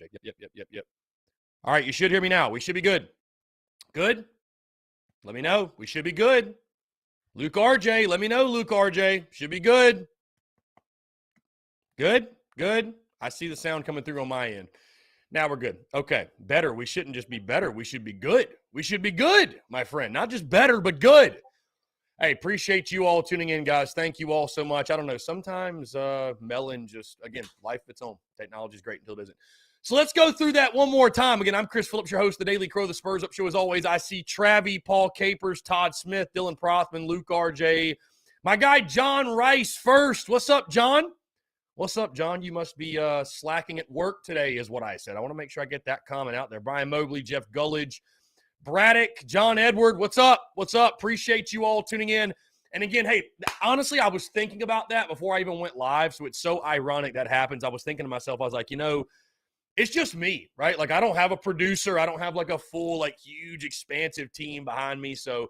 RJ. Yep. All right, you should hear me now. We should be good. Good? Let me know. We should be good. Luke RJ, let me know, Luke RJ. Should be good. Good? I see the sound coming through on my end. Now we're good. Okay, better. We shouldn't just be better. We should be good. We should be good, my friend. Not just better, but good. Hey, appreciate you all tuning in, guys. Thank you all so much. I don't know. Sometimes Melon just, again, life of its own. Technology is great until it isn't. So let's go through that one more time. Again, I'm Chris Phillips, your host, the Daily Crow, the Spurs Up Show. As always, I see Travie, Paul Capers, Todd Smith, Dylan Prothman, Luke RJ. My guy, John Rice, first. What's up, John? What's up, John? You must be slacking at work today, is what I said. I want to make sure I get that comment out there. Brian Mobley, Jeff Gullidge, Braddock, John Edward, what's up? What's up? Appreciate you all tuning in. And again, hey, honestly, I was thinking about that before I even went live, so it's so ironic that happens. I was thinking to myself, I was like, it's just me, right? Like, I don't have a producer. I don't have, like, a full, like, huge, expansive team behind me. So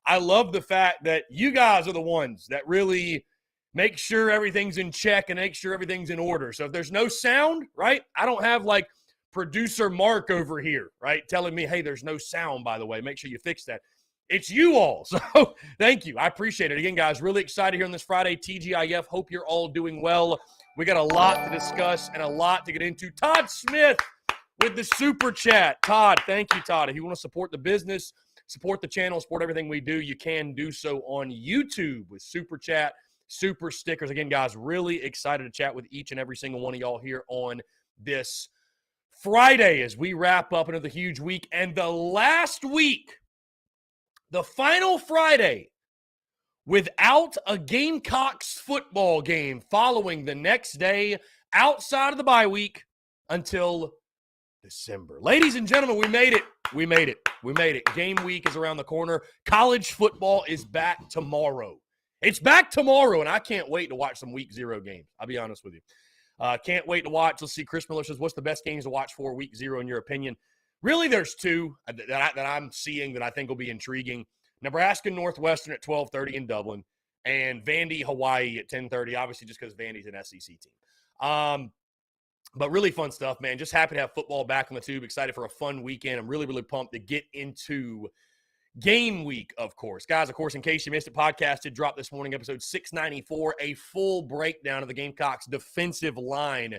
I love the fact that you guys are the ones that really make sure everything's in check and make sure everything's in order. So if there's no sound, right, I don't have, like, producer Mark over here, right, telling me, hey, there's no sound, by the way. Make sure you fix that. It's you all. So thank you. I appreciate it. Again, guys, really excited here on this Friday, TGIF. Hope you're all doing well. We got a lot to discuss and a lot to get into. Todd Smith with the super chat. Todd, thank you, Todd. If you want to support the business, support the channel, support everything we do, you can do so on YouTube with super chat, super stickers. Again, guys, really excited to chat with each and every single one of y'all here on this Friday as we wrap up another huge week. And the last week, the final Friday, without a Gamecocks football game following the next day outside of the bye week until December. Ladies and gentlemen, we made it. We made it. Game week is around the corner. College football is back tomorrow. It's back tomorrow, and I can't wait to watch some Week 0 games. I'll be honest with you. Can't wait to watch. Let's see. Chris Miller says, what's the best games to watch for Week 0 in your opinion? Really, there's two that I'm seeing that I think will be intriguing. Nebraska Northwestern at 12:30 in Dublin, and Vandy Hawaii at 10:30. Obviously, just because Vandy's an SEC team. But really fun stuff, man. Just happy to have football back on the tube. Excited for a fun weekend. I'm really, really pumped to get into game week, of course. Guys, of course, in case you missed it, podcast did drop this morning, episode 694, a full breakdown of the Gamecocks defensive line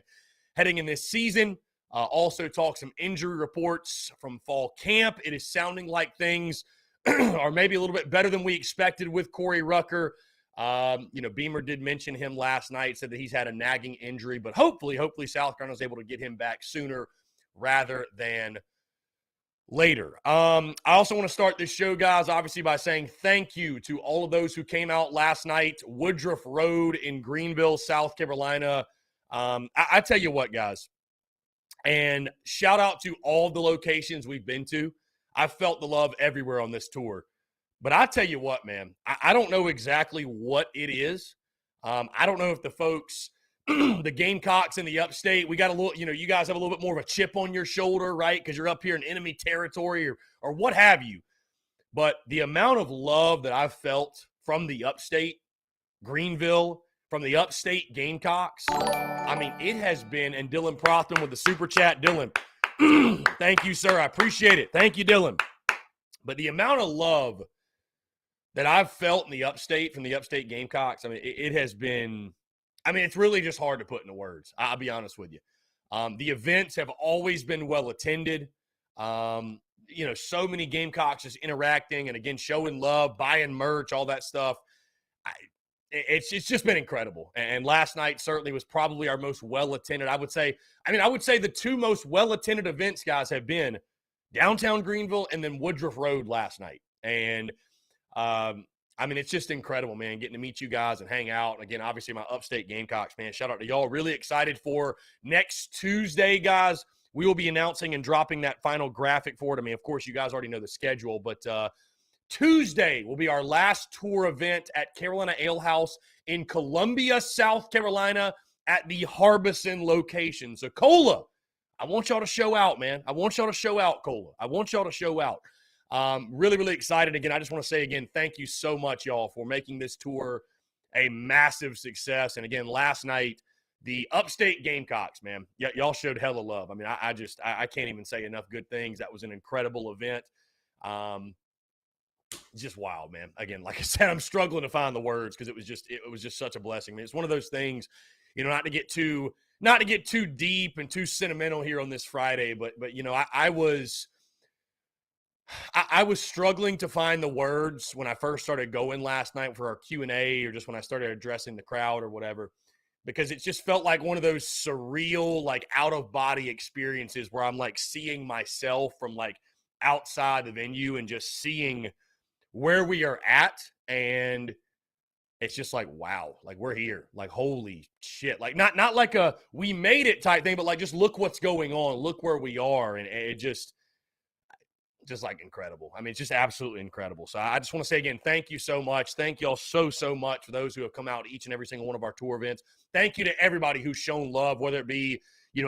heading in this season. Also talk some injury reports from fall camp. It is sounding like things are maybe a little bit better than we expected with Corey Rucker. Beamer did mention him last night, said that he's had a nagging injury, but hopefully South Carolina is able to get him back sooner rather than later. I also want to start this show, guys, obviously by saying thank you to all of those who came out last night, Woodruff Road in Greenville, South Carolina. I tell you what, guys, and shout out to all the locations we've been to. I felt the love everywhere on this tour. But I tell you what, man, I don't know exactly what it is. I don't know if the folks, the Gamecocks in the upstate, we got a little, you guys have a little bit more of a chip on your shoulder, right? Because you're up here in enemy territory or what have you. But the amount of love that I've felt from the upstate, Greenville, from the upstate Gamecocks, I mean, it has been, and Dylan Prothman with the super chat. Dylan, thank you, sir. I appreciate it. Thank you, Dylan. But the amount of love that I've felt in the upstate from the upstate Gamecocks, I mean, it has been, I mean, it's really just hard to put into words. I'll be honest with you. The events have always been well attended. So many Gamecocks just interacting and, again, showing love, buying merch, all that stuff. It's just been incredible. And last night certainly was probably our most well-attended. I would say the two most well-attended events, guys, have been downtown Greenville and then Woodruff Road last night. And, it's just incredible, man, getting to meet you guys and hang out. And, again, obviously my upstate Gamecocks, man, shout out to y'all. Really excited for next Tuesday, guys. We will be announcing and dropping that final graphic for it. I mean, of course, you guys already know the schedule, but Tuesday will be our last tour event at Carolina Ale House in Columbia, South Carolina at the Harbison location. So, Cola, I want y'all to show out, man. I want y'all to show out, Cola. I want y'all to show out. Really, really excited. Again, I just want to say again, thank you so much, y'all, for making this tour a massive success. And again, last night, The upstate Gamecocks, man, y'all showed hella love. I mean, I can't even say enough good things. That was an incredible event. Just wild, man. Again, like I said, I'm struggling to find the words because it was just such a blessing. I mean, it's one of those things, not to get too deep and too sentimental here on this Friday, but I was struggling to find the words when I first started going last night for our Q&A, or just when I started addressing the crowd or whatever, because it just felt like one of those surreal, like out of body experiences where I'm like seeing myself from like outside the venue and just seeing where we are at. And it's just like, wow, like we're here, like, holy shit. Like not like a, we made it type thing, but like, just look what's going on. Look where we are. And it just like incredible. I mean, it's just absolutely incredible. So I just want to say again, thank you so much. Thank y'all so much for those who have come out to each and every single one of our tour events. Thank you to everybody who's shown love, whether it be,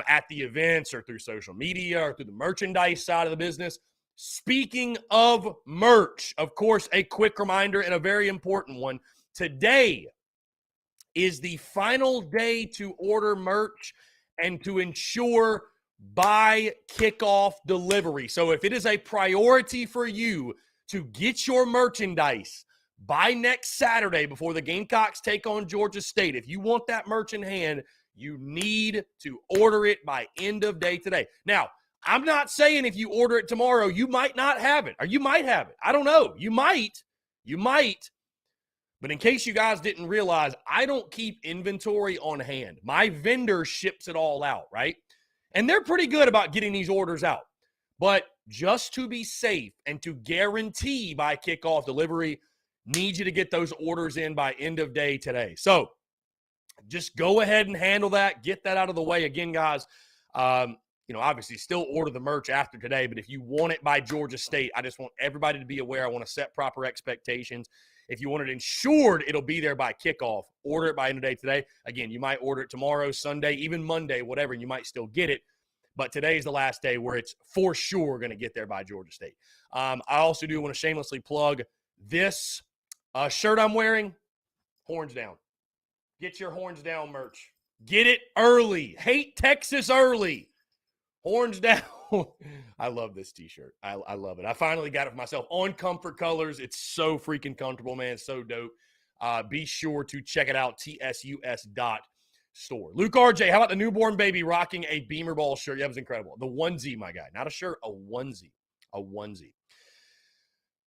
at the events or through social media or through the merchandise side of the business. Speaking of merch, of course, a quick reminder and a very important one. Today is the final day to order merch and to ensure by kickoff delivery. So if it is a priority for you to get your merchandise by next Saturday before the Gamecocks take on Georgia State, if you want that merch in hand, you need to order it by end of day today. Now, I'm not saying if you order it tomorrow, you might not have it, or you might have it. I don't know. You might. But in case you guys didn't realize, I don't keep inventory on hand. My vendor ships it all out, right? And they're pretty good about getting these orders out. But just to be safe and to guarantee by kickoff delivery, need you to get those orders in by end of day today. So just go ahead and handle that. Get that out of the way. Again, guys, obviously still order the merch after today, but if you want it by Georgia State, I just want everybody to be aware. I want to set proper expectations. If you want it insured, it'll be there by kickoff. Order it by end of day today. Again, you might order it tomorrow, Sunday, even Monday, whatever, and you might still get it. But today is the last day where it's for sure going to get there by Georgia State. I also do want to shamelessly plug this shirt I'm wearing, Horns Down. Get your Horns Down merch. Get it early. Hate Texas early. Horns Down. I love this t-shirt. I love it. I finally got it for myself on Comfort Colors. It's so freaking comfortable, man. It's so dope. Be sure to check it out, tsus.store. Luke RJ, how about the newborn baby rocking a Beamer Ball shirt? Yeah, it was incredible. The onesie, my guy. Not a shirt, a onesie. A onesie.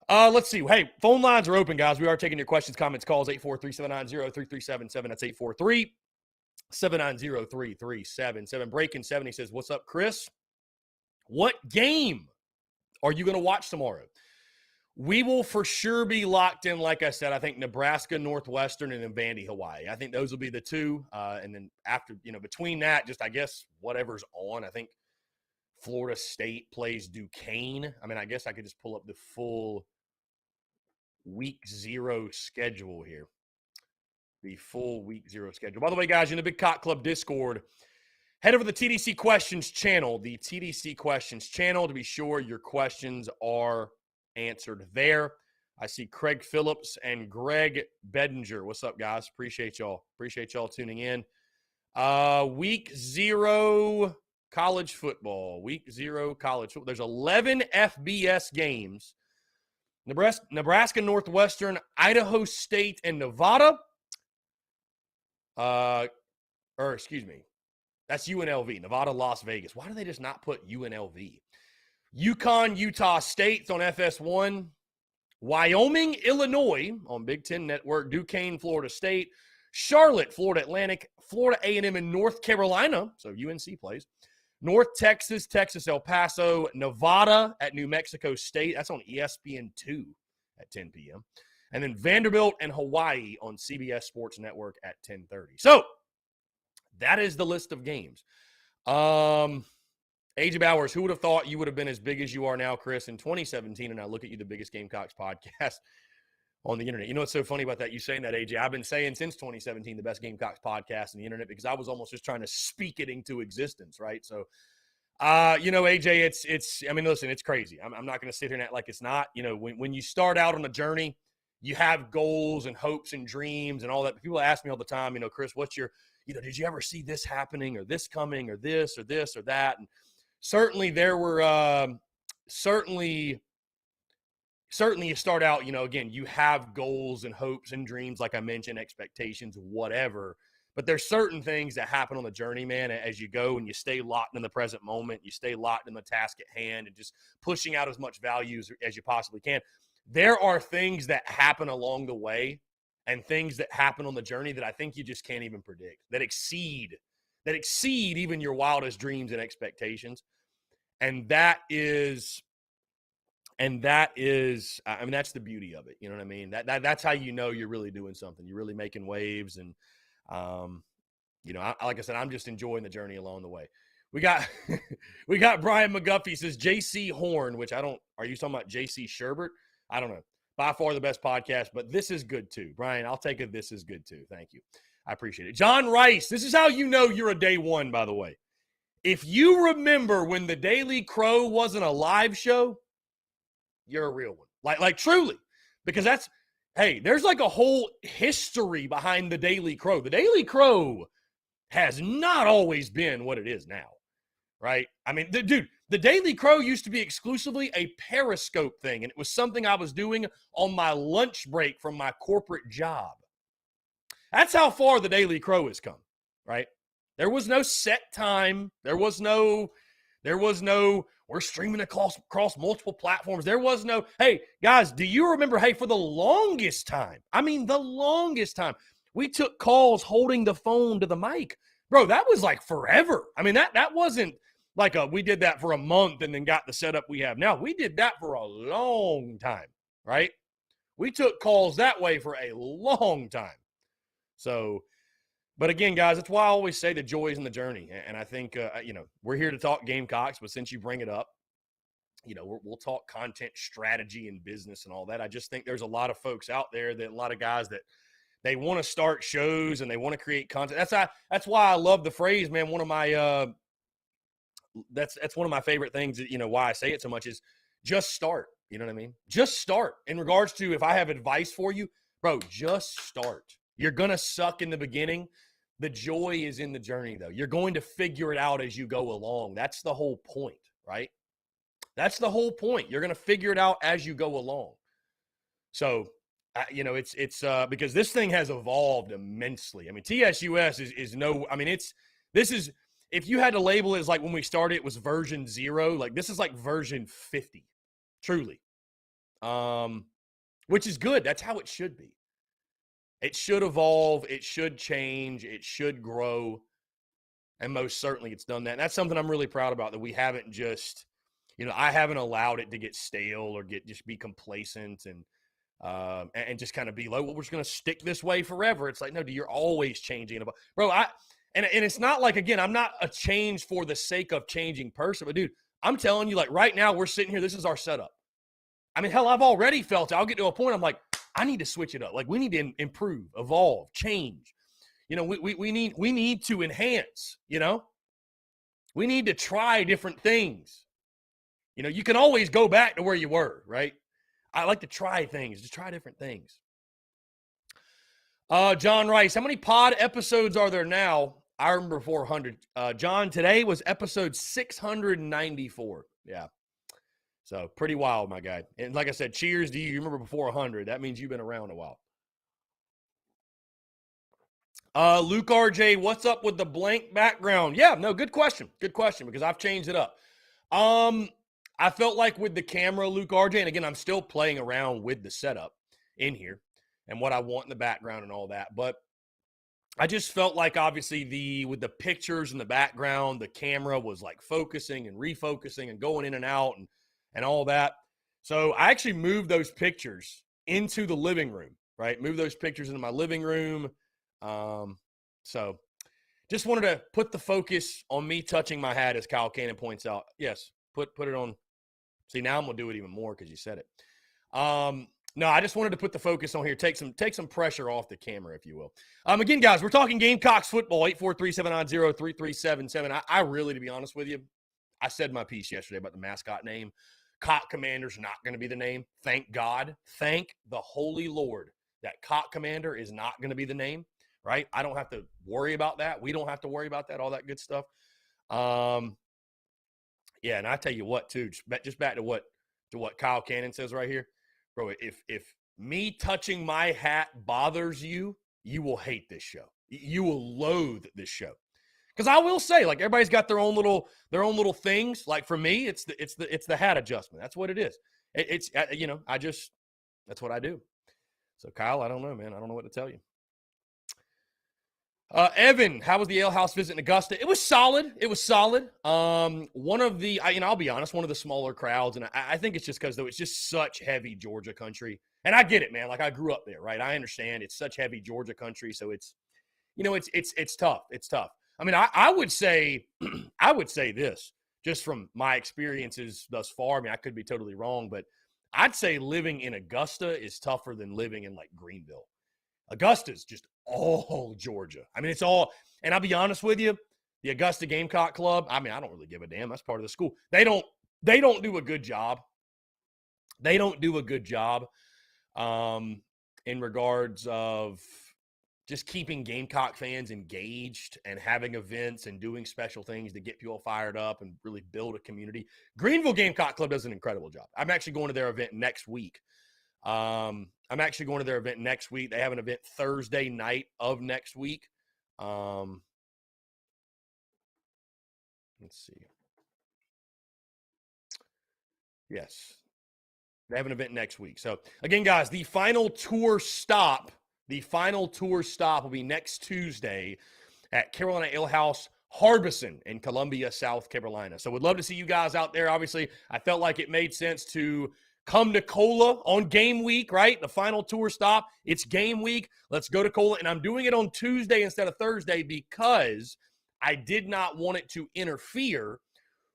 Let's see. Hey, phone lines are open, guys. We are taking your questions, comments, calls, 843-790-3377. That's 843-790-3377. Breaking 70 says, what's up, Chris? What game are you going to watch tomorrow? We will for sure be locked in, like I said, I think Nebraska, Northwestern, and then Vandy, Hawaii. I think those will be the two. And then after, between that, just I guess whatever's on. I think Florida State plays Duquesne. I mean, I guess I could just pull up the full week 0 schedule here. The full week 0 schedule. By the way, guys, in the Big Cock Club Discord, head over to the TDC Questions channel, to be sure your questions are answered there. I see Craig Phillips and Greg Bedinger. What's up, guys? Appreciate y'all tuning in. Week 0 college football. There's 11 FBS games. Nebraska, Northwestern, Idaho State, and Nevada. That's UNLV, Nevada, Las Vegas. Why do they just not put UNLV? UConn, Utah State's on FS1. Wyoming, Illinois on Big Ten Network. Duquesne, Florida State. Charlotte, Florida Atlantic. Florida A&M in North Carolina, so UNC plays. North Texas, Texas El Paso. Nevada at New Mexico State. That's on ESPN2 at 10 p.m. And then Vanderbilt and Hawaii on CBS Sports Network at 10:30. So that is the list of games. Age of Hours, who would have thought you would have been as big as you are now, Chris, in 2017? And I look at you, the biggest Gamecocks podcast on the internet. You know what's so funny about that? You saying that, AJ? I've been saying since 2017 the best Gamecocks podcast on the internet because I was almost just trying to speak it into existence, right? So, AJ, it's. I mean, listen, it's crazy. I'm not going to sit here and act like it's not. When you start out on a journey, you have goals and hopes and dreams and all that. People ask me all the time, Chris, what's your did you ever see this happening or this coming or this or this or that? And certainly there were, certainly you start out, again, you have goals and hopes and dreams, like I mentioned, expectations, whatever. But there's certain things that happen on the journey, man, as you go and you stay locked in the present moment, you stay locked in the task at hand and just pushing out as much value as you possibly can. There are things that happen along the way and things that happen on the journey that I think you just can't even predict, that exceed even your wildest dreams and expectations. And that is, I mean, that's the beauty of it. You know what I mean? That's how you're really doing something. You're really making waves. And, like I said, I'm just enjoying the journey along the way. We got Brian McGuffey says JC Horn, which are you talking about JC Sherbert? I don't know. By far the best podcast, but this is good too. Brian, I'll take it. This is good too. Thank you. I appreciate it. John Rice, this is how you know you're a day one, by the way. If you remember when the Daily Crow wasn't a live show, you're a real one. Like truly. Because there's like a whole history behind the Daily Crow. The Daily Crow has not always been what it is now, right? I mean, the Daily Crow used to be exclusively a Periscope thing, and it was something I was doing on my lunch break from my corporate job. That's how far the Daily Crow has come, right? There was no set time. There was no we're streaming across multiple platforms. There was no, hey, guys, do you remember, for the longest time, we took calls holding the phone to the mic. Bro, that was like forever. I mean, that wasn't like we did that for a month and then got the setup we have now. We did that for a long time, right? We took calls that way for a long time. So, but again, guys, that's why I always say the joy is in the journey. And I think, we're here to talk Gamecocks, but since you bring it up, we'll talk content strategy and business and all that. I just think there's a lot of folks out there, a lot of guys that they want to start shows and they want to create content. That's why I love the phrase, man. One of my, that's one of my favorite things, why I say it so much is just start. You know what I mean? Just start. In regards to, if I have advice for you, bro, just start. You're going to suck in the beginning. The joy is in the journey, though. You're going to figure it out as you go along. That's the whole point, right? That's the whole point. You're going to figure it out as you go along. So, it's because this thing has evolved immensely. I mean, TSUS this is, if you had to label it as like when we started, it was version 0. Like this is like version 50, truly. Which is good. That's how it should be. It should evolve. It should change. It should grow. And most certainly it's done that. And that's something I'm really proud about, that we haven't just, I haven't allowed it to get stale or just be complacent and just kind of be like, well, we're just going to stick this way forever. It's like, no, dude, you're always changing. Bro, and it's not like, again, I'm not a change for the sake of changing person, but dude, I'm telling you, like right now we're sitting here, this is our setup. I mean, hell, I've already felt it. I'll get to a point, I'm like, I need to switch it up. Like we need to improve, evolve, change. We need to enhance, we need to try different things. You can always go back to where you were, right? I like to try things, just try different things. John Rice, how many pod episodes are there now? I remember 400. John, today was episode 694. Yeah. So pretty wild, my guy. And like I said, cheers to you. You remember before 100. That means you've been around a while. Luke RJ, what's up with the blank background? Yeah, no, good question. Good question, because I've changed it up. I felt like with the camera, Luke RJ, and again, I'm still playing around with the setup in here and what I want in the background and all that. But I just felt like obviously with the pictures in the background, the camera was like focusing and refocusing and going in and out and all that. So I actually moved those pictures into the living room, right? Moved those pictures into my living room. So just wanted to put the focus on me touching my hat, as Kyle Cannon points out. Yes, put it on. See, now I'm going to do it even more because you said it. No, I just wanted to put the focus on here. Take some pressure off the camera, if you will. Again, guys, we're talking Gamecocks football, 843-790-3377. I really, to be honest with you, I said my piece yesterday about the mascot name. Cock Commander's not going to be the name. Thank God. Thank the Holy Lord that Cock Commander is not going to be the name, right? I don't have to worry about that. We don't have to worry about that, all that good stuff. Yeah, and I tell you what, too, just back to what Kyle Cannon says right here, bro. If me touching my hat bothers you, you will hate this show. You will loathe this show. Because I will say, like, everybody's got their own little things. Like for me, it's the hat adjustment. That's what it is. It's that's what I do. So Kyle, I don't know, man. I don't know what to tell you. Evan, how was the Ale House visit in Augusta? It was solid. One of the, I'll be honest, one of the smaller crowds, and I think it's just because though it's just such heavy Georgia country, and I get it, man. Like I grew up there, right? I understand it's such heavy Georgia country, so it's tough. It's tough. I mean, I would say, I would say this just from my experiences thus far. I mean, I could be totally wrong, but I'd say living in Augusta is tougher than living in like Greenville. Augusta's just all Georgia. I mean, it's all, and I'll be honest with you, the Augusta Gamecock Club, I mean, I don't really give a damn. That's part of the school. They don't do a good job. They don't do a good job in regards of just keeping Gamecock fans engaged and having events and doing special things to get people fired up and really build a community. Greenville Gamecock Club does an incredible job. I'm actually going to their event next week. They have an event Thursday night of next week. Let's see. Yes. They have an event next week. So again, guys, the final tour stop will be next Tuesday at Carolina Ale House, Harbison in Columbia, South Carolina. So would love to see you guys out there. Obviously, I felt like it made sense to come to Cola on game week, right? The final tour stop. It's game week. Let's go to Cola. And I'm doing it on Tuesday instead of Thursday because I did not want it to interfere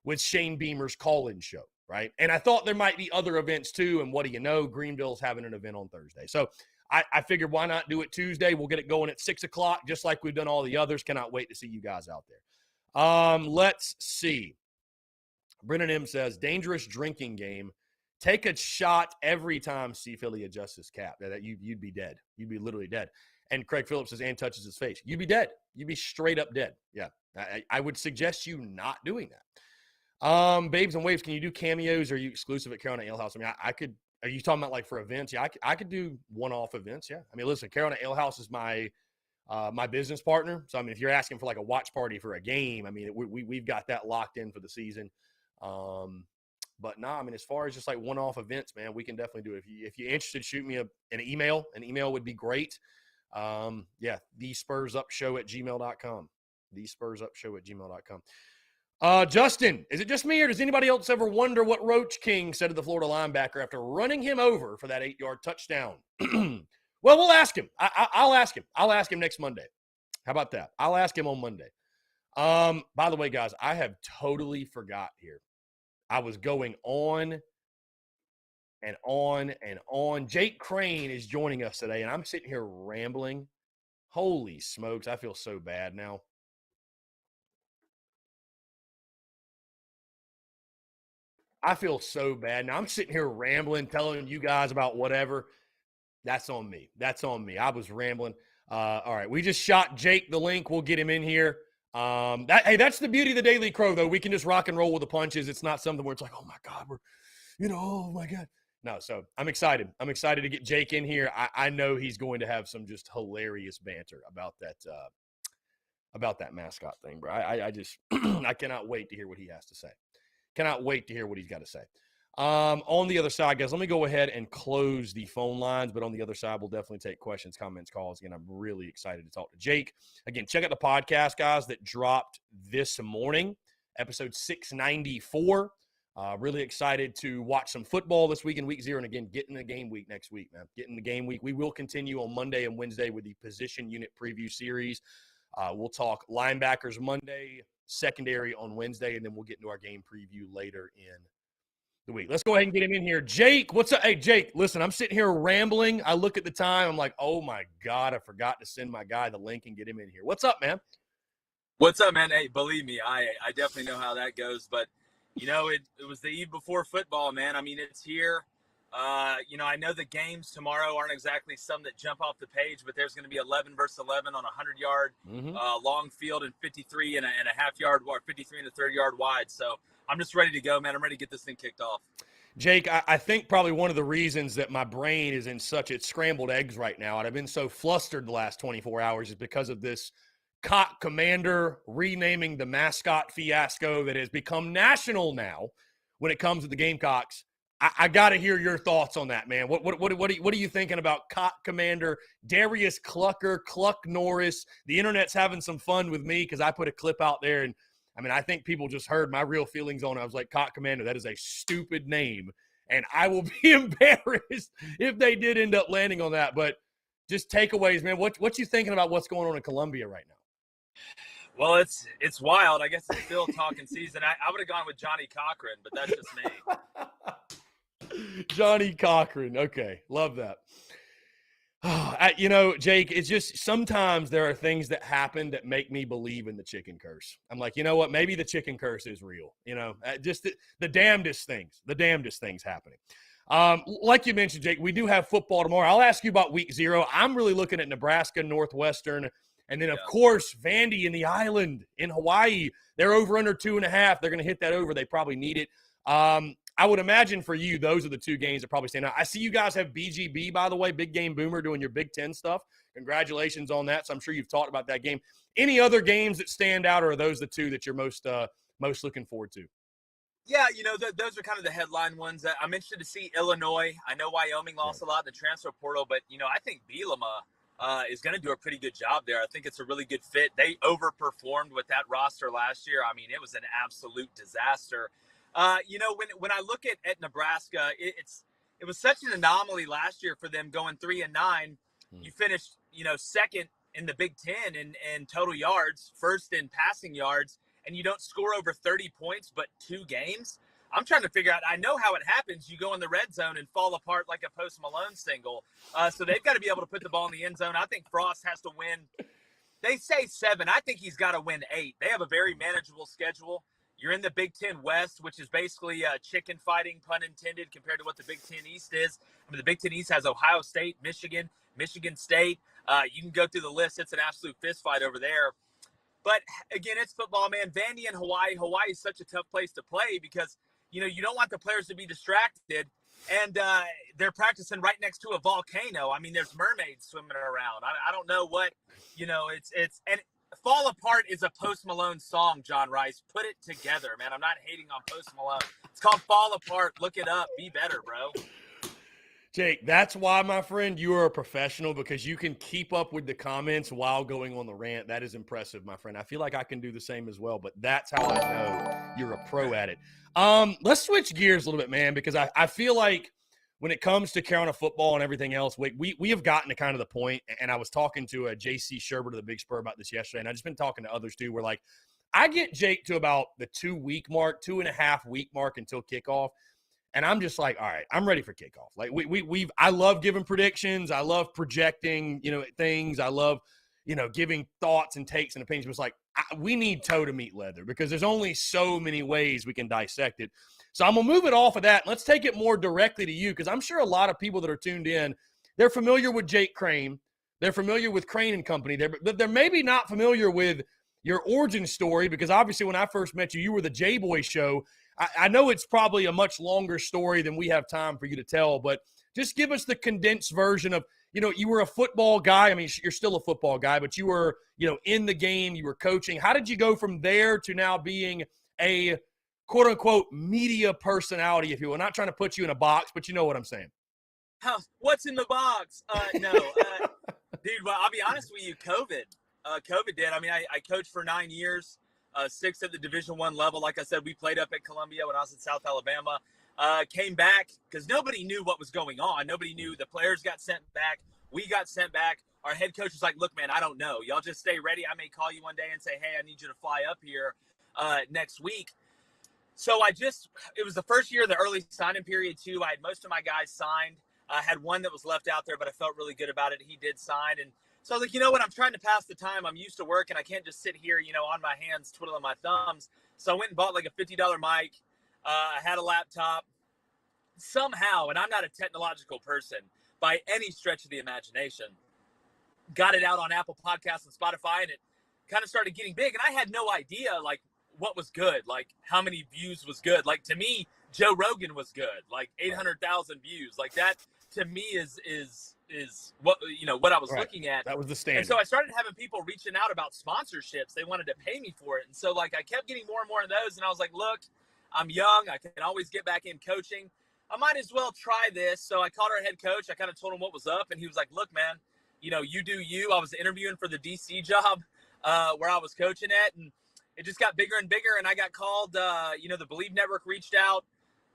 with Shane Beamer's call-in show, right? And I thought there might be other events too. And what do you know? Greenville's having an event on Thursday. So I figured why not do it Tuesday? We'll get it going at 6 o'clock, just like we've done all the others. Cannot wait to see you guys out there. Let's see. Brennan M says, dangerous drinking game. Take a shot every time C. Philly adjusts his cap. That you'd be dead. You'd be literally dead. And Craig Phillips says, and touches his face. You'd be dead. You'd be straight up dead. Yeah. I would suggest you not doing that. Babes and Waves, can you do cameos? Or are you exclusive at Carolina Ale House? I mean, I could. Are you talking about like for events? Yeah, I could do one-off events. Yeah. I mean, listen, Carolina Ale House is my business partner. So, I mean, if you're asking for like a watch party for a game, I mean, we've got that locked in for the season. But I mean, as far as just like one-off events, man, we can definitely do it. If you're interested, shoot me an email. An email would be great. Yeah, thespursupshow@gmail.com. thespursupshow@gmail.com. Justin, is it just me or does anybody else ever wonder what Roach King said to the Florida linebacker after running him over for that 8-yard touchdown? Well, we'll ask him. I'll ask him. I'll ask him next Monday. How about that? I'll ask him on Monday. By the way, guys, I have totally forgot here. I was going on and on and on. Jake Crane is joining us today, and I'm sitting here rambling. Holy smokes, I feel so bad now. I feel so bad. Now I'm sitting here rambling, telling you guys about whatever. That's on me. I was rambling. All right, we just shot Jake the link. We'll get him in here. That's the beauty of the Daily Crow, though. We can just rock and roll with the punches. It's not something where it's like, oh my God, oh my God. No, so I'm excited. I'm excited to get Jake in here. I know he's going to have some just hilarious banter about that mascot thing, bro. I just I cannot wait to hear what he has to say. Cannot wait to hear what he's got to say. On the other side, guys, let me go ahead and close the phone lines. But on the other side, we'll definitely take questions, comments, calls. Again, I'm really excited to talk to Jake. Again, check out the podcast, guys, that dropped this morning, episode 694. Really excited to watch some football this week in week 0. And again, get in the game week next week, man. Get in the game week. We will continue on Monday and Wednesday with the position unit preview series. We'll talk linebackers Monday, secondary on Wednesday, and then we'll get into our game preview later in the week. Let's go ahead and get him in here. Jake, what's up? Hey, Jake, listen, I'm sitting here rambling. I look at the time. I'm like, oh, my God, I forgot to send my guy the link and get him in here. What's up, man? What's up, man? Hey, believe me, I definitely know how that goes. But, you know, it was the eve before football, man. I mean, it's here. I know the games tomorrow aren't exactly some that jump off the page, but there's going to be 11 versus 11 on a 100-yard Mm-hmm. long field and 53 and a half yard, or 53 and a third yard wide. So I'm just ready to go, man. I'm ready to get this thing kicked off. Jake, I think probably one of the reasons that my brain is in such it's scrambled eggs right now, and I've been so flustered the last 24 hours, is because of this Cock Commander renaming the mascot fiasco that has become national now when it comes to the Gamecocks. I got to hear your thoughts on that, man. What are you thinking about Cock Commander, Darius Clucker, Cluck Norris? The internet's having some fun with me because I put a clip out there, and I mean, I think people just heard my real feelings on it. I was like, Cock Commander, that is a stupid name, and I will be embarrassed if they did end up landing on that. But just takeaways, man. What you thinking about what's going on in Columbia right now? Well, it's wild. I guess it's still talking season. I would have gone with Johnny Cochran, but that's just me. Johnny Cochran. Okay. Love that. Jake, it's just sometimes there are things that happen that make me believe in the chicken curse. I'm like, you know what? Maybe the chicken curse is real. Just the damnedest things happening. Like you mentioned, Jake, we do have football tomorrow. I'll ask you about week 0. I'm really looking at Nebraska, Northwestern, and then, of course, Vandy in the island in Hawaii. They're over under 2.5. They're going to hit that over. They probably need it. I would imagine for you, those are the two games that probably stand out. I see you guys have BGB, by the way, Big Game Boomer, doing your Big Ten stuff. Congratulations on that. So I'm sure you've talked about that game. Any other games that stand out, or are those the two that you're most looking forward to? Yeah, those are kind of the headline ones. I'm interested to see Illinois. I know Wyoming lost a lot in the transfer portal, but, I think Bielema is going to do a pretty good job there. I think it's a really good fit. They overperformed with that roster last year. I mean, it was an absolute disaster. When I look at Nebraska, it was such an anomaly last year for them going 3-9. You finished, second in the Big Ten in total yards, first in passing yards, and you don't score over 30 points but 2 games. I'm trying to figure out, I know how it happens. You go in the red zone and fall apart like a Post Malone single. So they've got to be able to put the ball in the end zone. I think Frost has to win. They say 7. I think he's got to win 8. They have a very manageable schedule. You're in the Big Ten West, which is basically chicken fighting, pun intended, compared to what the Big Ten East is. I mean, the Big Ten East has Ohio State, Michigan State. You can go through the list. It's an absolute fist fight over there. But, again, it's football, man. Vandy and Hawaii. Hawaii is such a tough place to play because, you don't want the players to be distracted. And they're practicing right next to a volcano. I mean, there's mermaids swimming around. I don't know what, and Fall Apart is a Post Malone song, John Rice. Put it together, man. I'm not hating on Post Malone. It's called Fall Apart. Look it up. Be better, bro. Jake, that's why, my friend, you are a professional, because you can keep up with the comments while going on the rant. That is impressive, my friend. I feel like I can do the same as well, but that's how I know you're a pro at it. Let's switch gears a little bit, man, because I feel like when it comes to Carolina football and everything else, we have gotten to kind of the point, and I was talking to a J.C. Sherbert of the Big Spur about this yesterday, and I've just been talking to others too, where like I get Jake to about the 2-week mark, 2.5-week mark until kickoff. And I'm just like, all right, I'm ready for kickoff. Like I love giving predictions. I love projecting, things. I love, giving thoughts and takes and opinions. But it's like, we need toe to meat leather because there's only so many ways we can dissect it. So I'm going to move it off of that. Let's take it more directly to you, because I'm sure a lot of people that are tuned in, they're familiar with Jake Crane. They're familiar with Crane and Company. They're maybe not familiar with your origin story, because obviously when I first met you, you were the J-Boy Show. I know it's probably a much longer story than we have time for you to tell, but just give us the condensed version of, you were a football guy. I mean, you're still a football guy, but you were, in the game, you were coaching. How did you go from there to now being a quote unquote media personality, if you will? Not trying to put you in a box, but you know what I'm saying. What's in the box? No, dude, well, I'll be honest with you. COVID did. I mean, I coached for 9 years. 6 at the Division I level. Like I said, we played up at Columbia when I was in South Alabama. Came back because nobody knew what was going on. Nobody knew. The players got sent back. We got sent back. Our head coach was like, look, man, I don't know. Y'all just stay ready. I may call you one day and say, hey, I need you to fly up here next week. So it was the first year of the early signing period too. I had most of my guys signed. I had one that was left out there, but I felt really good about it. He did sign. And so I was like, you know what? I'm trying to pass the time. I'm used to work, and I can't just sit here, on my hands twiddling my thumbs. So I went and bought like a $50 mic. I had a laptop. somehow, and I'm not a technological person by any stretch of the imagination, got it out on Apple Podcasts and Spotify, and it kind of started getting big. And I had no idea like what was good, like how many views was good. Like to me, Joe Rogan was good, like 800,000 views. Like that to me is what what I was looking at. That was the standard. And so I started having people reaching out about sponsorships. They wanted to pay me for it. And so like I kept getting more and more of those. And I was like, look, I'm young. I can always get back in coaching. I might as well try this. So I called our head coach. I kind of told him what was up. And he was like, look, man, you do you. I was interviewing for the DC job where I was coaching at. And it just got bigger and bigger. And I got called, the Believe Network reached out,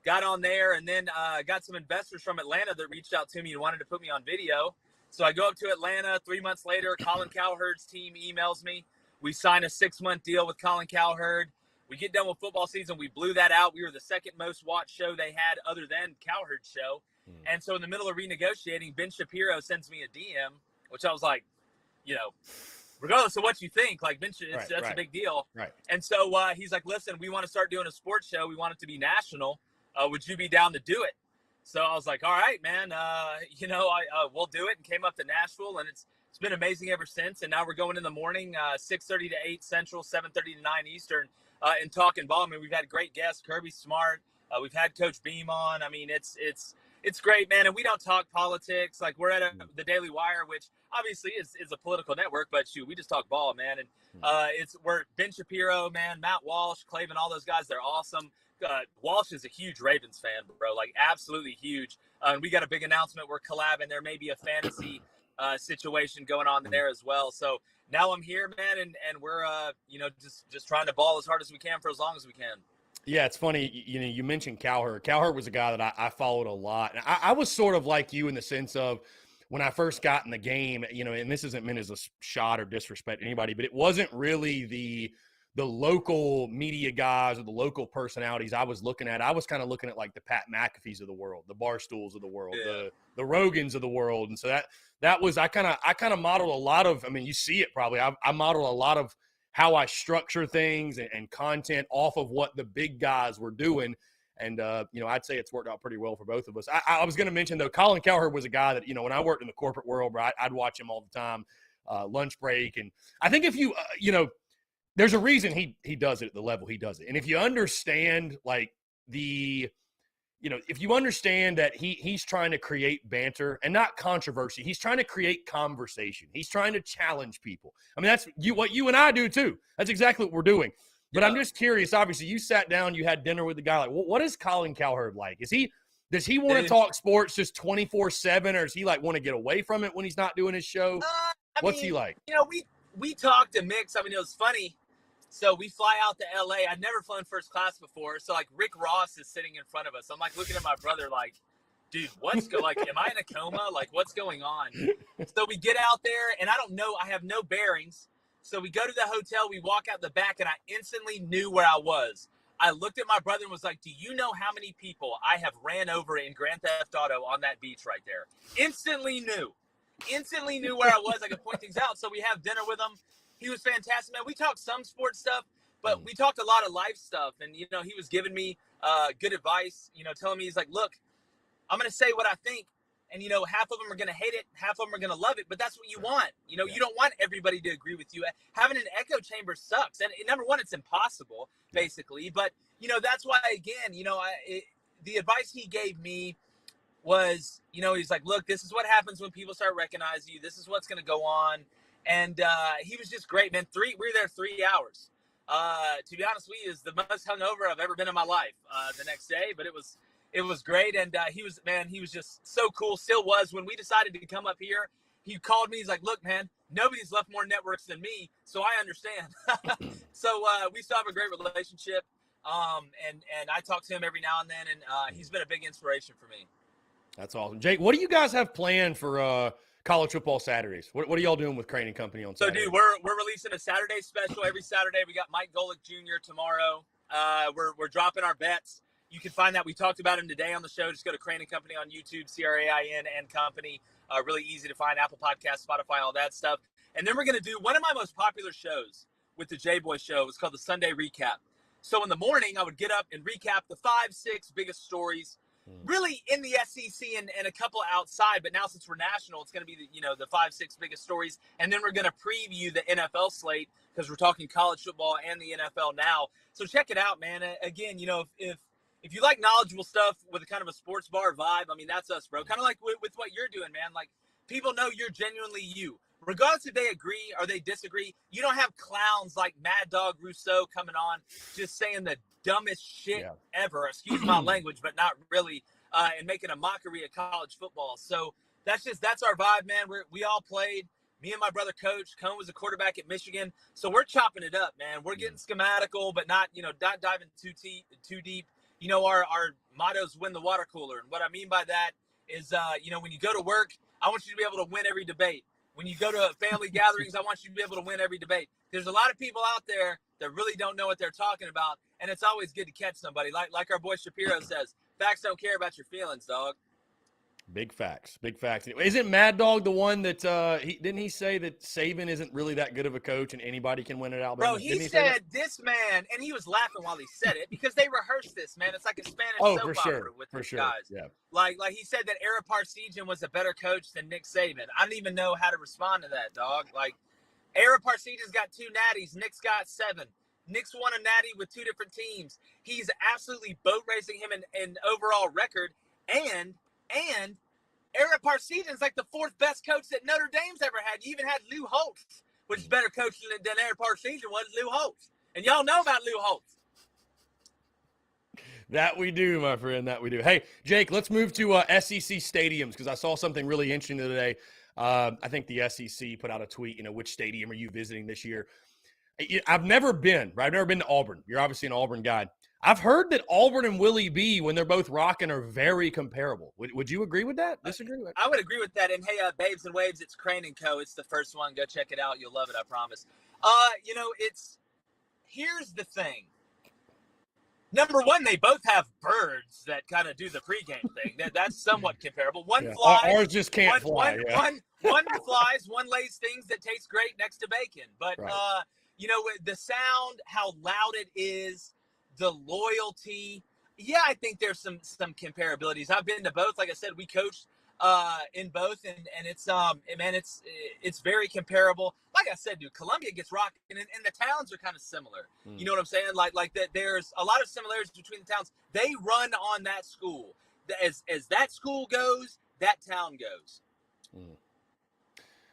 got on there, and then got some investors from Atlanta that reached out to me and wanted to put me on video. So I go up to Atlanta. 3 months later, Colin Cowherd's team emails me. We sign a 6-month deal with Colin Cowherd. We get done with football season. We blew that out. We were the second most watched show they had other than Cowherd's show. And so in the middle of renegotiating, Ben Shapiro sends me a DM, which I was like, regardless of what you think, like Ben, that's a big deal. Right. And so he's like, listen, we want to start doing a sports show. We want it to be national. Would you be down to do it? So I was like, all right, man, we'll do it, and came up to Nashville, and it's been amazing ever since. And now we're going in the morning, 6:30 to 8 Central, 7:30 to 9 Eastern, and talking ball. I mean, we've had great guests, Kirby Smart. We've had Coach Beam on. I mean, it's great, man. And we don't talk politics. Like we're at the Daily Wire, which obviously is a political network, but shoot, we just talk ball, man. And we're Ben Shapiro, man, Matt Walsh, Clavin, all those guys. They're awesome. Walsh is a huge Ravens fan, bro, like absolutely huge. And we got a big announcement. We're collabing. There may be a fantasy situation going on there as well. So now I'm here, man, and we're just trying to ball as hard as we can for as long as we can. Yeah, it's funny. You mentioned Cowherd. Cowherd was a guy that I followed a lot. And I was sort of like you in the sense of when I first got in the game, and this isn't meant as a shot or disrespect to anybody, but it wasn't really the local media guys or the local personalities I was looking at. I was kind of looking at like the Pat McAfees of the world, the Barstools of the world, the Rogans of the world. And so that was, I kind of modeled a lot of, I mean, you see it probably. I modeled a lot of how I structure things and content off of what the big guys were doing. And, I'd say it's worked out pretty well for both of us. I was going to mention, though, Colin Cowherd was a guy that, when I worked in the corporate world, bro, I'd watch him all the time, lunch break. And I think if you, there's a reason he does it at the level he does it. And if you understand, like, if you understand that he's trying to create banter and not controversy, he's trying to create conversation. He's trying to challenge people. I mean, that's what you and I do too. That's exactly what we're doing. But I'm just curious. Obviously, you sat down, you had dinner with the guy. Like, what is Colin Cowherd like? Does he want to talk sports just 24/7, or does he like want to get away from it when he's not doing his show? What's he like? We talked a mix. I mean, it was funny. So we fly out to LA. I'd never flown first class before. So like Rick Ross is sitting in front of us. I'm like looking at my brother like, dude, am I in a coma? Like what's going on? So we get out there and I don't know. I have no bearings. So we go to the hotel. We walk out the back and I instantly knew where I was. I looked at my brother and was like, do you know how many people I have ran over in Grand Theft Auto on that beach right there? Instantly knew where I was. I could point things out. So we have dinner with him. He was fantastic, man. We talked some sports stuff, but we talked a lot of life stuff. And, he was giving me good advice, telling me, he's like, look, I'm going to say what I think. And, half of them are going to hate it. Half of them are going to love it. But that's what you want. You don't want everybody to agree with you. Having an echo chamber sucks. And number one, it's impossible, basically. But, that's why, again, the advice he gave me was, he's like, look, this is what happens when people start recognizing you. This is what's going to go on. And he was just great, man. We were there 3 hours. To be honest with you, is the most hungover I've ever been in my life the next day. But it was great. And he was just so cool. Still was. When we decided to come up here, he called me. He's like, look, man, nobody's left more networks than me. So I understand. So we still have a great relationship. And I talk to him every now and then. And he's been a big inspiration for me. That's awesome. Jake, what do you guys have planned for college football Saturdays? What are y'all doing with Crane and Company on Saturday? So, dude, we're releasing a Saturday special every Saturday. We got Mike Golick Jr. tomorrow. We're dropping our bets. You can find that. We talked about him today on the show. Just go to Crane and Company on YouTube, CRAIN and Company. Really easy to find. Apple Podcasts, Spotify, all that stuff. And then we're going to do one of my most popular shows with the J-Boy Show. It's called the Sunday Recap. So in the morning, I would get up and recap the 5-6 biggest stories really in the SEC and a couple outside. But now since we're national, it's going to be the 5-6 biggest stories, and then we're going to preview the NFL slate because we're talking college football and the NFL now. So check it out, man. Again, if you like knowledgeable stuff with a kind of a sports bar vibe, I mean, that's us, bro. Kind of like with what you're doing, man. Like, people know you're genuinely you. Regardless if they agree or they disagree, you don't have clowns like Mad Dog Rousseau coming on just saying the dumbest shit ever. Excuse my language, but not really, and making a mockery of college football. So that's our vibe, man. We all played. Me and my brother Coach Cone was a quarterback at Michigan, so we're chopping it up, man. We're getting schematical, but not diving too deep. Our motto's win the water cooler, and what I mean by that is, when you go to work, I want you to be able to win every debate. When you go to family gatherings, I want you to be able to win every debate. There's a lot of people out there that really don't know what they're talking about, and it's always good to catch somebody. Like our boy Shapiro says, facts don't care about your feelings, dog. Big facts. Big facts. Isn't Mad Dog the one that didn't he say that Saban isn't really that good of a coach and anybody can win at Alabama? Bro, he said this man, and he was laughing while he said it because they rehearsed this, man. It's like a Spanish soap opera with these guys. Yeah. Like he said that Eric Parsegian was a better coach than Nick Saban. I don't even know how to respond to that, dog. Like, Eric Parsegian's got 2 natties. Nick's got 7. Nick's won a natty with 2 different teams. He's absolutely boat racing him in overall record. And Eric Parsegian's like the 4th best coach that Notre Dame's ever had. You even had Lou Holtz, which is better coach than Eric Parsegian was, Lou Holtz. And y'all know about Lou Holtz. That we do, my friend. That we do. Hey, Jake, let's move to SEC stadiums because I saw something really interesting today. I think the SEC put out a tweet, which stadium are you visiting this year? I've never been, right? I've never been to Auburn. You're obviously an Auburn guy. I've heard that Auburn and Willie B, when they're both rocking, are very comparable. Would you agree with that? Disagree with that? I would agree with that. And hey, Babes and Waves, it's Crane & Co. It's the first one. Go check it out. You'll love it, I promise. Here's the thing. Number one, they both have birds that kind of do the pregame thing. That's somewhat comparable. One flies. Ours just can't fly. One flies. One lays things that taste great next to bacon. But, the sound, how loud it is, the loyalty. Yeah, I think there's some comparabilities. I've been to both. Like I said, we coached in both, and it's very comparable. Like I said, dude, Columbia gets rocking, and the towns are kind of similar. You know what I'm saying? Like that. There's a lot of similarities between the towns. They run on that school. As that school goes, that town goes.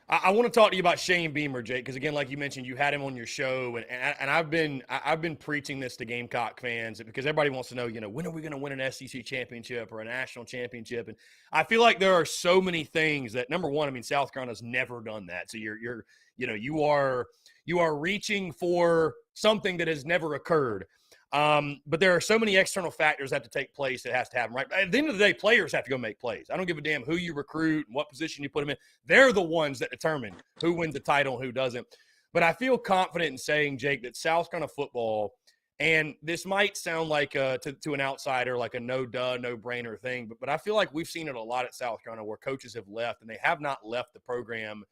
I want to talk to you about Shane Beamer, Jake, because again, like you mentioned, you had him on your show, and I've been preaching this to Gamecock fans because everybody wants to know, when are we going to win an SEC championship or a national championship? And I feel like there are so many things that, number one, I mean, South Carolina's never done that, so you are reaching for something that has never occurred. But there are so many external factors that have to take place that has to happen, right? At the end of the day, players have to go make plays. I don't give a damn who you recruit and what position you put them in. They're the ones that determine who wins the title and who doesn't. But I feel confident in saying, Jake, that South Carolina football, and this might sound like to an outsider like a no-duh, no-brainer thing, but I feel like we've seen it a lot at South Carolina where coaches have left, and they have not left the program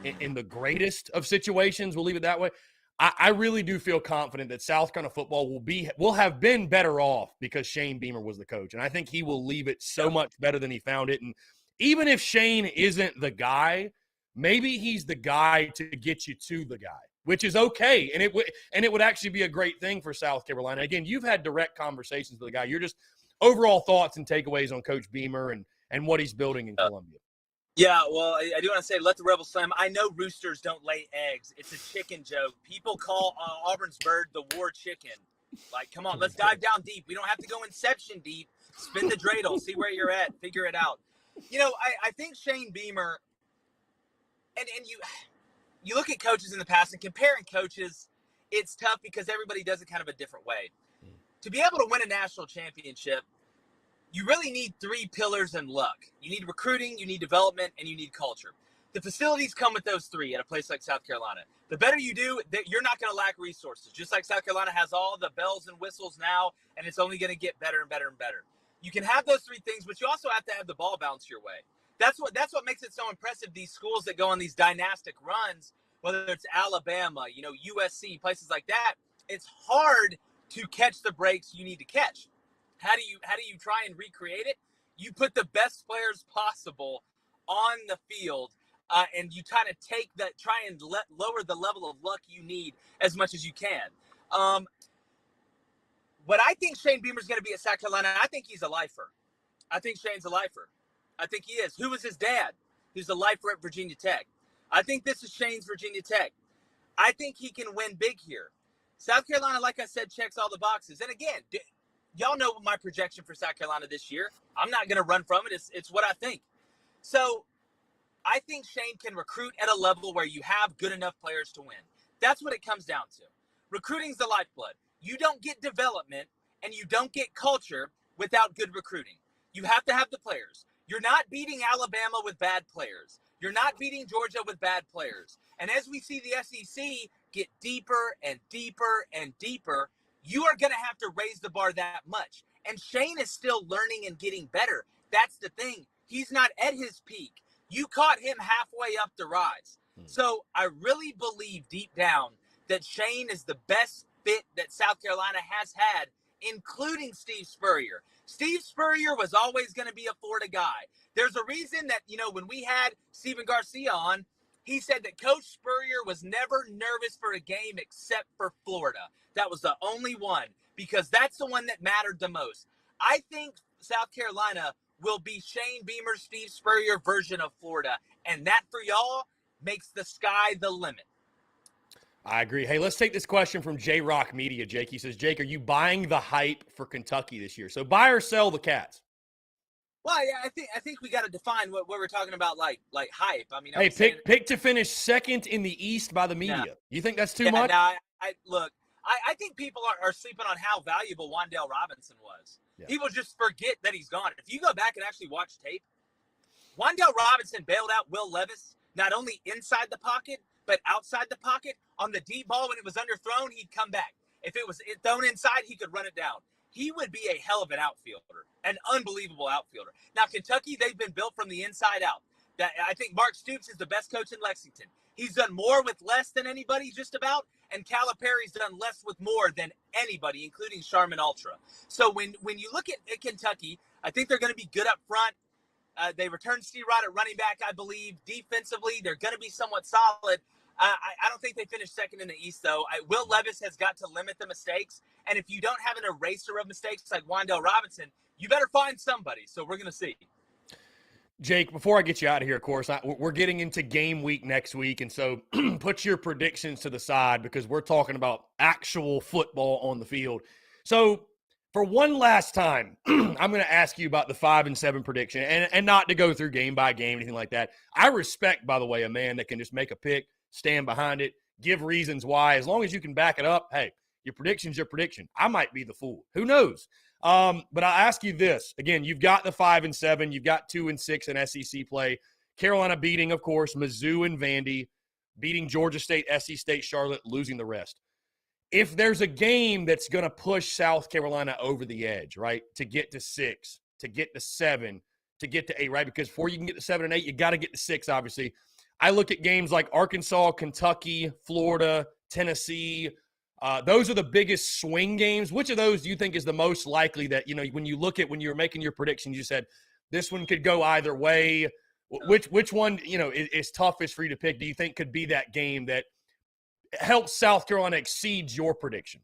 in the greatest of situations. We'll leave it that way. I really do feel confident that South Carolina football will have been better off because Shane Beamer was the coach. And I think he will leave it so much better than he found it. And even if Shane isn't the guy, maybe he's the guy to get you to the guy, which is okay. And it would actually be a great thing for South Carolina. Again, you've had direct conversations with the guy. You're just overall thoughts and takeaways on Coach Beamer and what he's building in Columbia. Yeah, well, I do want to say, let the Rebels slam. I know roosters don't lay eggs. It's a chicken joke. People call Auburn's bird the war chicken. Like, come on, let's dive down deep. We don't have to go Inception deep. Spin the dreidel. See where you're at. Figure it out. I think Shane Beamer, and you look at coaches in the past, and comparing coaches, it's tough because everybody does it kind of a different way. To be able to win a national championship, you really need 3 pillars and luck. You need recruiting, you need development, and you need culture. The facilities come with those 3 at a place like South Carolina. The better you do, you're not going to lack resources. Just like South Carolina has all the bells and whistles now, and it's only going to get better and better and better. You can have those 3 things, but you also have to have the ball bounce your way. That's what makes it so impressive, these schools that go on these dynastic runs, whether it's Alabama, USC, places like that. It's hard to catch the breaks you need to catch. How do you try and recreate it? You put the best players possible on the field, and you kind of try and lower the level of luck you need as much as you can. What I think Shane Beamer's going to be at South Carolina, I think he's a lifer. I think Shane's a lifer. I think he is. Who was his dad? He's a lifer at Virginia Tech. I think this is Shane's Virginia Tech. I think he can win big here. South Carolina, like I said, checks all the boxes. And again, y'all know my projection for South Carolina this year. I'm not going to run from it. It's what I think. So I think Shane can recruit at a level where you have good enough players to win. That's what it comes down to. Recruiting's the lifeblood. You don't get development and you don't get culture without good recruiting. You have to have the players. You're not beating Alabama with bad players. You're not beating Georgia with bad players. And as we see the SEC get deeper and deeper and deeper, you are going to have to raise the bar that much. And Shane is still learning and getting better. That's the thing. He's not at his peak. You caught him halfway up the rise. So I really believe deep down that Shane is the best fit that South Carolina has had, including Steve Spurrier. Steve Spurrier was always going to be a Florida guy. There's a reason that, when we had Stephen Garcia on, he said that Coach Spurrier was never nervous for a game except for Florida. That was the only one, because that's the one that mattered the most. I think South Carolina will be Shane Beamer's Steve Spurrier version of Florida, and that for y'all makes the sky the limit. I agree. Hey, let's take this question from J-Rock Media. Jake, he says, Jake, are you buying the hype for Kentucky this year? So buy or sell the Cats? Well, yeah, I think we got to define what we're talking about, like hype. I mean, hey, pick to finish second in the East by the media. You think that's too much? I think people are sleeping on how valuable Wan'Dale Robinson was. Yeah. People just forget that he's gone. If you go back and actually watch tape, Wan'Dale Robinson bailed out Will Levis, not only inside the pocket, but outside the pocket. On the deep ball, when it was underthrown, he'd come back. If it was thrown inside, he could run it down. He would be a hell of an outfielder, an unbelievable outfielder. Now, Kentucky, they've been built from the inside out. I think Mark Stoops is the best coach in Lexington. He's done more with less than anybody, just about, and Calipari's done less with more than anybody, including Charmin Ultra. So when you look at Kentucky, I think they're going to be good up front. They returned Steve Rod at running back, I believe. Defensively, they're going to be somewhat solid. I don't think they finished second in the East, though. Will Levis has got to limit the mistakes. And if you don't have an eraser of mistakes like Wan'Dale Robinson, you better find somebody. So we're going to see. Jake, before I get you out of here, of course, we're getting into game week next week. And so put your predictions to the side because we're talking about actual football on the field. So for one last time, I'm going to ask you about the 5-7 prediction and not to go through game by game, anything like that. I respect, by the way, a man that can just make a pick, stand behind it, give reasons why. As long as you can back it up, hey, your prediction's your prediction. I might be the fool. Who knows? But I'll ask you this. Again, you've got the 5-7. You've got 2-6 in SEC play. Carolina beating, of course, Mizzou and Vandy, beating Georgia State, SC State, Charlotte, losing the rest. If there's a game that's going to push South Carolina over the edge, right, to get to 6, to get to 7, to get to 8, right, because before you can get to 7 and 8, you got to get to 6, obviously. I look at games like Arkansas, Kentucky, Florida, Tennessee. Those are the biggest swing games. Which of those do you think is the most likely that, when you look at when you're making your predictions, you said this one could go either way? Which one, is toughest for you to pick? Do you think could be that game that helps South Carolina exceeds your prediction?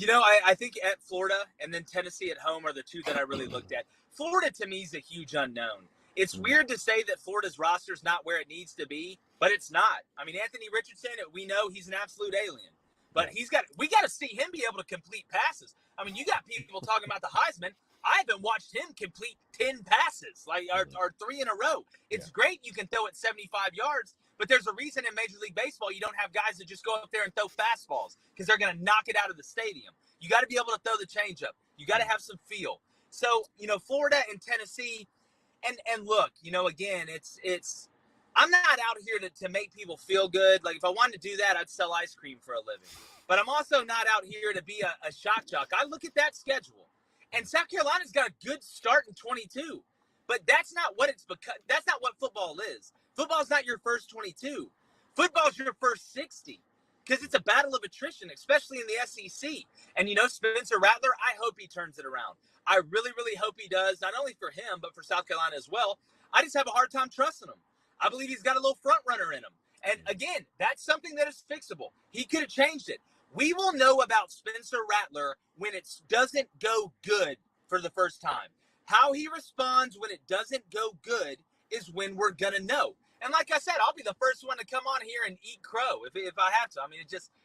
I think at Florida and then Tennessee at home are the two that I really looked at. Florida, to me, is a huge unknown. It's weird to say that Florida's roster is not where it needs to be, but it's not. I mean, Anthony Richardson, we know he's an absolute alien. But we got to see him be able to complete passes. I mean, you got people talking about the Heisman. I haven't watched him complete 10 passes, or 3 in a row. It's great you can throw it 75 yards, but there's a reason in Major League Baseball you don't have guys that just go up there and throw fastballs because they're going to knock it out of the stadium. You got to be able to throw the changeup. You got to have some feel. So, Florida and Tennessee, and look, again, it's I'm not out here to make people feel good. Like, if I wanted to do that, I'd sell ice cream for a living. But I'm also not out here to be a shock jock. I look at that schedule. And South Carolina's got a good start in 22. But that's not what that's not what football is. Football's not your first 22. Football's your first 60. because it's a battle of attrition, especially in the SEC. And, Spencer Rattler, I hope he turns it around. I really, really hope he does, not only for him, but for South Carolina as well. I just have a hard time trusting him. I believe he's got a little front runner in him. And again, that's something that is fixable. He could have changed it. We will know about Spencer Rattler when it doesn't go good for the first time. How he responds when it doesn't go good is when we're going to know. And like I said, I'll be the first one to come on here and eat crow if I have to. I mean,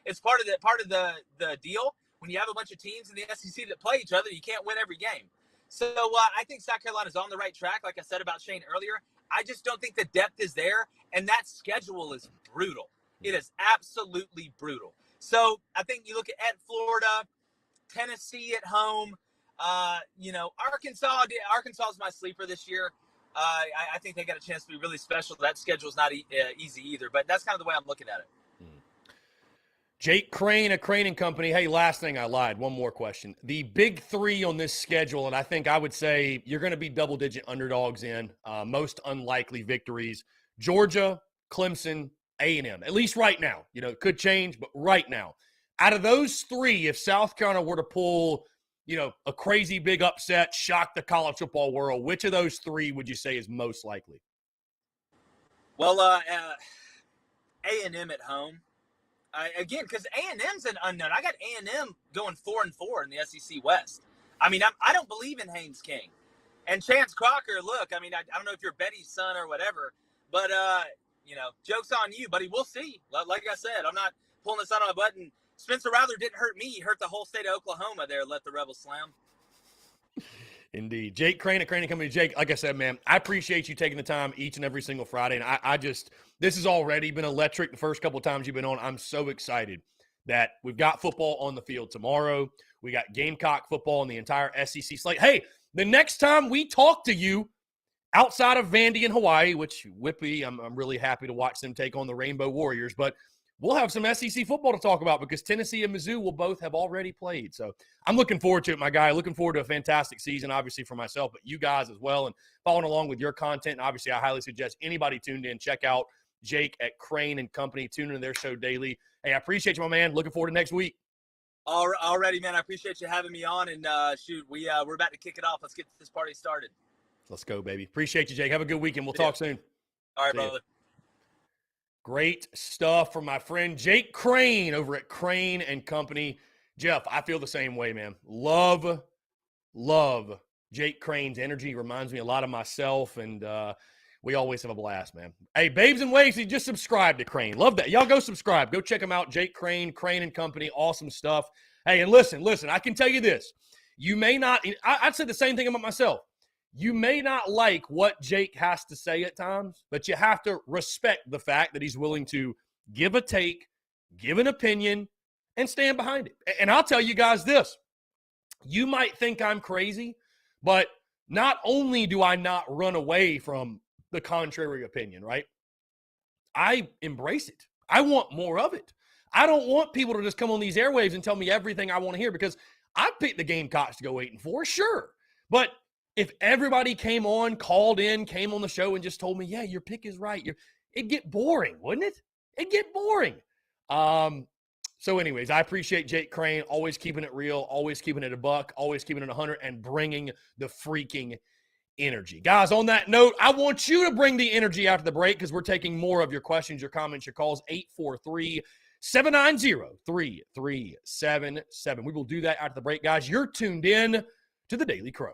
it's part of the deal. When you have a bunch of teams in the SEC that play each other, you can't win every game. So I think South Carolina's on the right track. Like I said about Shane earlier, I just don't think the depth is there, and that schedule is brutal. It is absolutely brutal. So I think you look at Florida, Tennessee at home. Arkansas is my sleeper this year. I think they got a chance to be really special. That schedule is not easy either, but that's kind of the way I'm looking at it. Jake Crane of Crane and Company. Hey, last thing, I lied. One more question. The big three on this schedule, and I think I would say you're going to be double-digit underdogs in, most unlikely victories. Georgia, Clemson, A&M, at least right now. It could change, but right now. Out of those three, if South Carolina were to pull, a crazy big upset, shock the college football world, which of those three would you say is most likely? Well, A&M at home. Again, because A&M's an unknown. I got A&M going 4-4 in the SEC West. I mean, I don't believe in Haynes King. And Chance Crocker, look, I mean, I don't know if you're Betty's son or whatever, but, joke's on you, buddy. We'll see. Like I said, I'm not pulling this out on a button. Spencer Rattler didn't hurt me. He hurt the whole state of Oklahoma there, let the Rebels slam. Indeed. Jake Crane at Crane and Company. Jake, like I said, man, I appreciate you taking the time each and every single Friday. And this has already been electric the first couple of times you've been on. I'm so excited that we've got football on the field tomorrow. We got Gamecock football in the entire SEC slate. Hey, the next time we talk to you outside of Vandy and Hawaii, which Whippy, I'm really happy to watch them take on the Rainbow Warriors, but we'll have some SEC football to talk about because Tennessee and Mizzou will both have already played. So I'm looking forward to it, my guy. Looking forward to a fantastic season, obviously, for myself, but you guys as well, and following along with your content. And obviously, I highly suggest anybody tuned in, check out Jake at Crane and Company. Tune into their show daily. Hey, I appreciate you, my man. Looking forward to next week. Already, man. I appreciate you having me on. And, we're about to kick it off. Let's get this party started. Let's go, baby. Appreciate you, Jake. Have a good weekend. We'll talk soon. All right, brother. Great stuff from my friend Jake Crane over at Crane and Company. Jeff, I feel the same way, man. Love Jake Crane's energy. Reminds me a lot of myself, and we always have a blast, man. Hey, babes and waves, just subscribe to Crane. Love that. Y'all go subscribe. Go check him out. Jake Crane, Crane and Company. Awesome stuff. Hey, and listen, I can tell you this. You may not – I'd say the same thing about myself. You may not like what Jake has to say at times, but you have to respect the fact that he's willing to give a take, give an opinion, and stand behind it. And I'll tell you guys this. You might think I'm crazy, but not only do I not run away from the contrary opinion, right? I embrace it. I want more of it. I don't want people to just come on these airwaves and tell me everything I want to hear because I picked the Gamecocks to go 8-4, sure. But if everybody came on, called in, came on the show and just told me, yeah, your pick is right, it'd get boring, wouldn't it? It'd get boring. So anyways, I appreciate Jake Crane, always keeping it real, always keeping it a buck, always keeping it 100, and bringing the freaking energy. Guys, on that note, I want you to bring the energy after the break because we're taking more of your questions, your comments, your calls, 843-790-3377. We will do that after the break, guys. You're tuned in to the Daily Crow.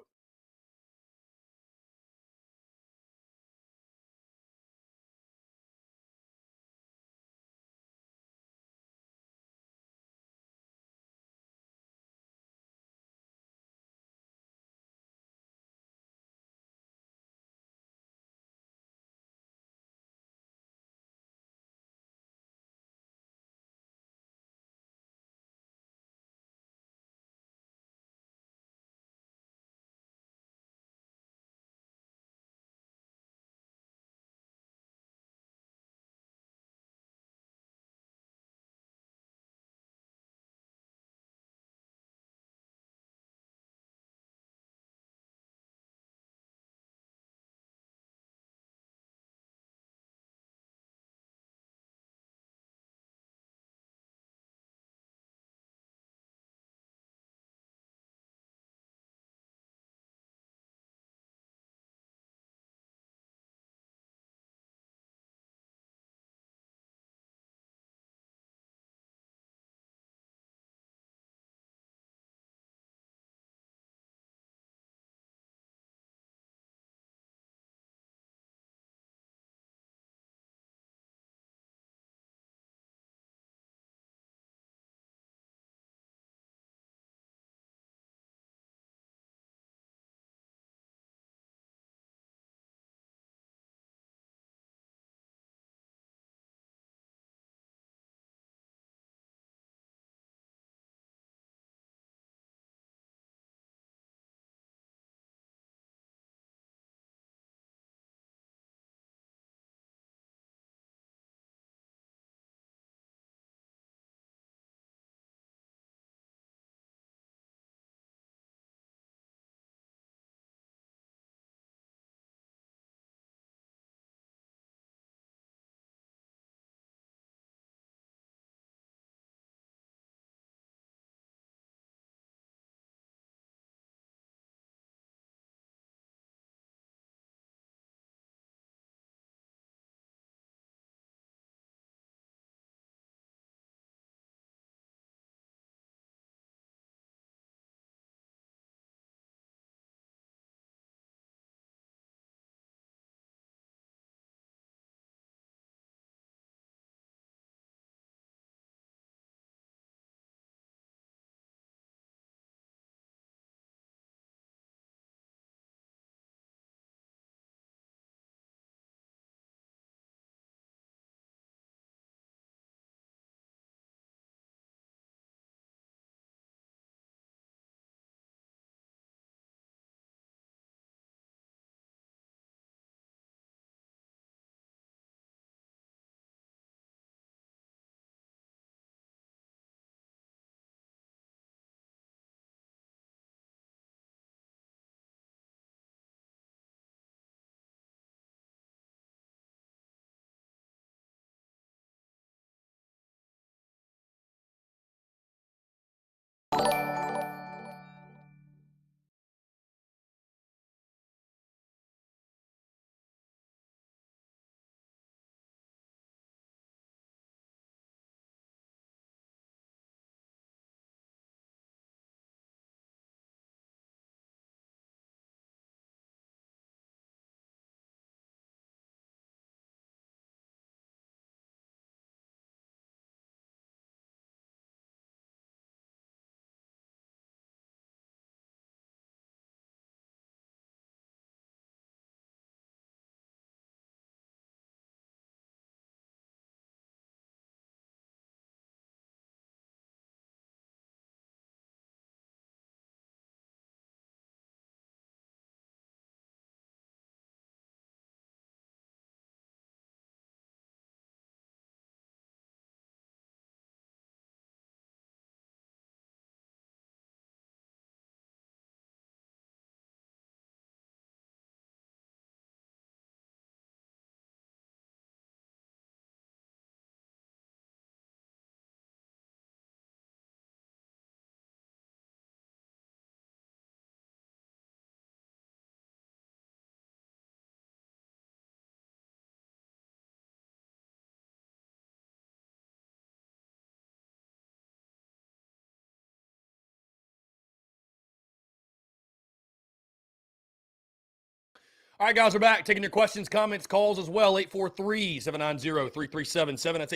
All right, guys, we're back. Taking your questions, comments, calls as well. 843-790-3377. That's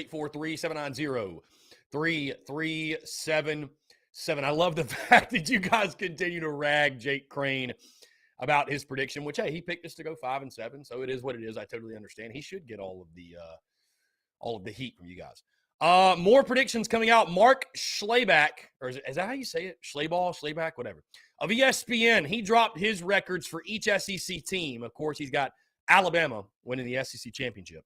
843-790-3377. I love the fact that you guys continue to rag Jake Crane about his prediction, which, hey, he picked us to go 5-7, so it is what it is. I totally understand. He should get all of the heat from you guys. More predictions coming out. Mark Schlabach, or is that how you say it? Schlabach, whatever. Of ESPN, he dropped his records for each SEC team. Of course, he's got Alabama winning the SEC championship.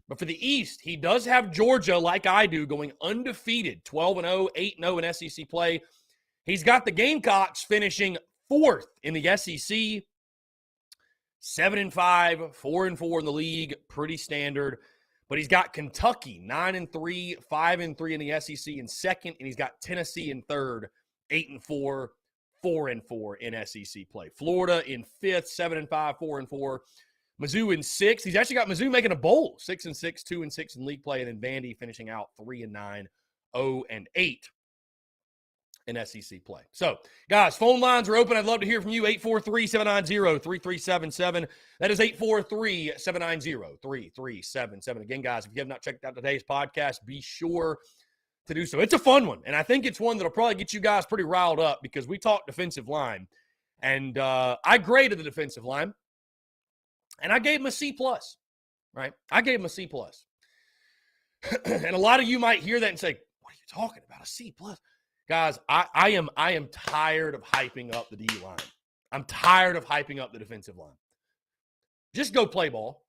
But for the East, he does have Georgia, like I do, going undefeated, 12-0, 8-0 in SEC play. He's got the Gamecocks finishing fourth in the SEC, 7-5, 4-4 in the league, pretty standard. But he's got Kentucky 9-3, 5-3 in the SEC in second, and he's got Tennessee in third, 8-4, 4-4 in SEC play. Florida in fifth, 7-5, 4-4. Mizzou in sixth. He's actually got Mizzou making a bowl, 6-6, 2-6 in league play, and then Vandy finishing out 3-9, 0-8 in SEC play. So, guys, phone lines are open. I'd love to hear from you. 843-790-3377. That is 843-790-3377. Again, guys, if you have not checked out today's podcast, be sure to do so. It's a fun one, and I think it's one that'll probably get you guys pretty riled up because we talked defensive line, and I graded the defensive line, and I gave him a C+, right? I gave him a C+. And a lot of you might hear that and say, what are you talking about, a C+? Guys, I am tired of hyping up the D line. I'm tired of hyping up the defensive line. Just go play ball.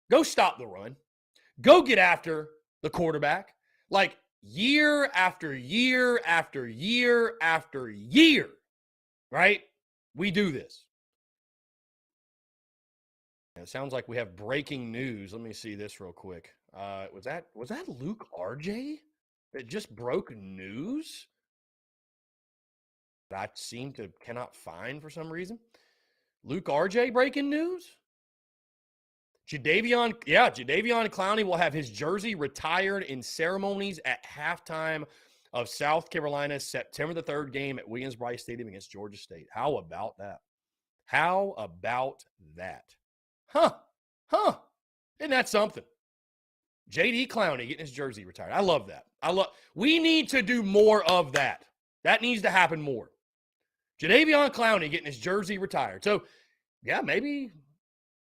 Go stop the run. Go get after the quarterback. Like year after year after year after year, right? We do this. It sounds like we have breaking news. Let me see this real quick. Was that Luke RJ that just broke news? That I cannot find for some reason. Luke RJ breaking news? Jadeveon Clowney will have his jersey retired in ceremonies at halftime of South Carolina's September the 3rd game at Williams-Brice Stadium against Georgia State. How about that? How about that? Huh. Isn't that something? J.D. Clowney getting his jersey retired. I love that. We need to do more of that. That needs to happen more. Jadeveon Clowney getting his jersey retired. So, yeah, maybe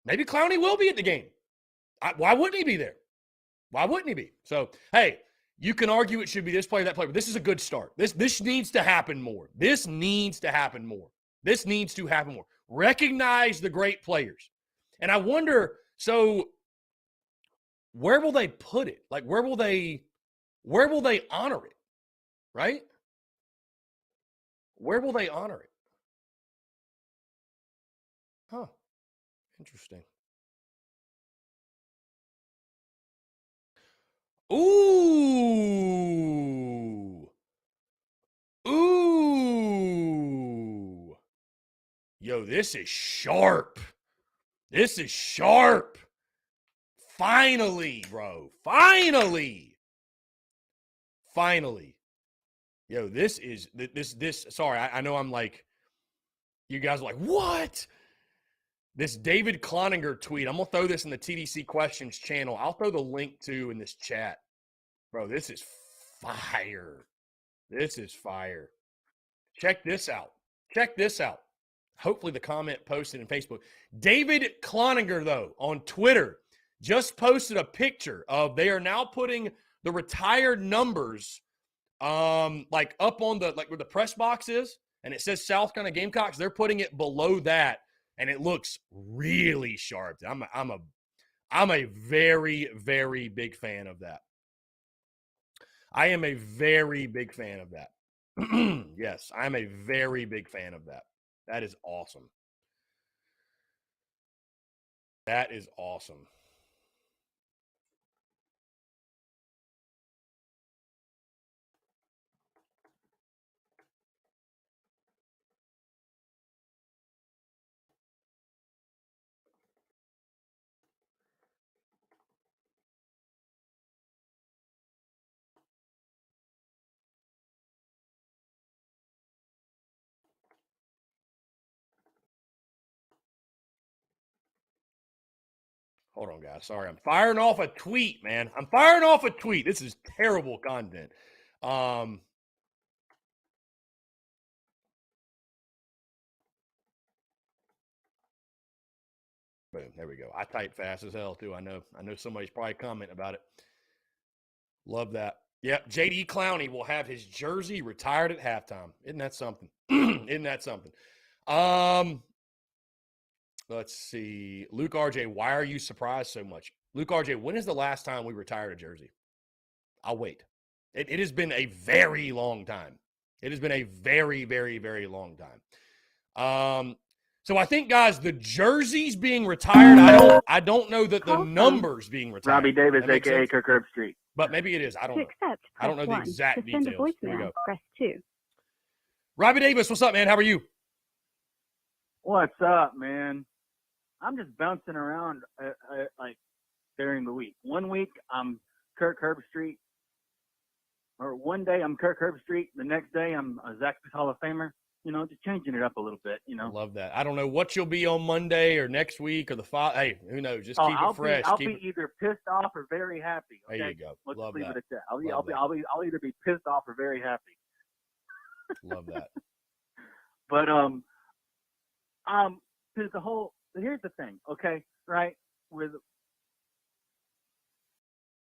Clowney will be at the game. Why wouldn't he be there? Why wouldn't he be? So, hey, you can argue it should be this player, that player, but this is a good start. This needs to happen more. This needs to happen more. Recognize the great players. And I wonder, so where will they put it? Like, where will they honor it? Right? Where will they honor it? Huh. Interesting. Ooh. Yo, this is sharp. Finally, bro. Finally. Yo, this sorry, I know I'm like, you guys are like, what? This David Cloninger tweet, I'm going to throw this in the TDC Questions channel. I'll throw the link to in this chat. Bro, this is fire. Check this out. Hopefully the comment posted in Facebook. David Cloninger, though, on Twitter, just posted a picture of they are now putting the retired numbers like up on the, like where the press box is, and it says South Carolina Gamecocks. They're putting it below that, and it looks really sharp. I'm a very, very big fan of that. I am a very big fan of that. Yes, I'm a very big fan of that. That is awesome. Hold on, guys. Sorry, I'm firing off a tweet, man. I'm firing off a tweet. This is terrible content. Boom. There we go. I type fast as hell too. I know somebody's probably commenting about it. Love that. Yep. JD Clowney will have his jersey retired at halftime. Isn't that something? Isn't that something? Let's see. Luke RJ, why are you surprised so much? Luke RJ, when is the last time we retired a jersey? I'll wait. It has been a very long time. It has been a very, very, very long time. So I think, guys, the jerseys being retired, I don't know that the numbers being retired. Robbie Davis, a.k.a. Kirk Herbstreit. But maybe it is. I don't know. Accept, I don't know the 1. exact to send details. a Here we voicemail, go. press 2. Robbie Davis, what's up, man? How are you? What's up, man? I'm just bouncing around like during the week. One week I'm Kirk Herbstreit, or one day I'm Kirk Herbstreit. The next day I'm a Zaxby's Hall of Famer. You know, just changing it up a little bit. You know, Love that. I don't know what you'll be on Monday or next week or the hey, who knows? Just keep it fresh. I'll be either pissed off or very happy. Okay? There you go. Let's Love leave that. it at that. I'll either be pissed off or very happy. Love that. But because here's the thing, okay, right? With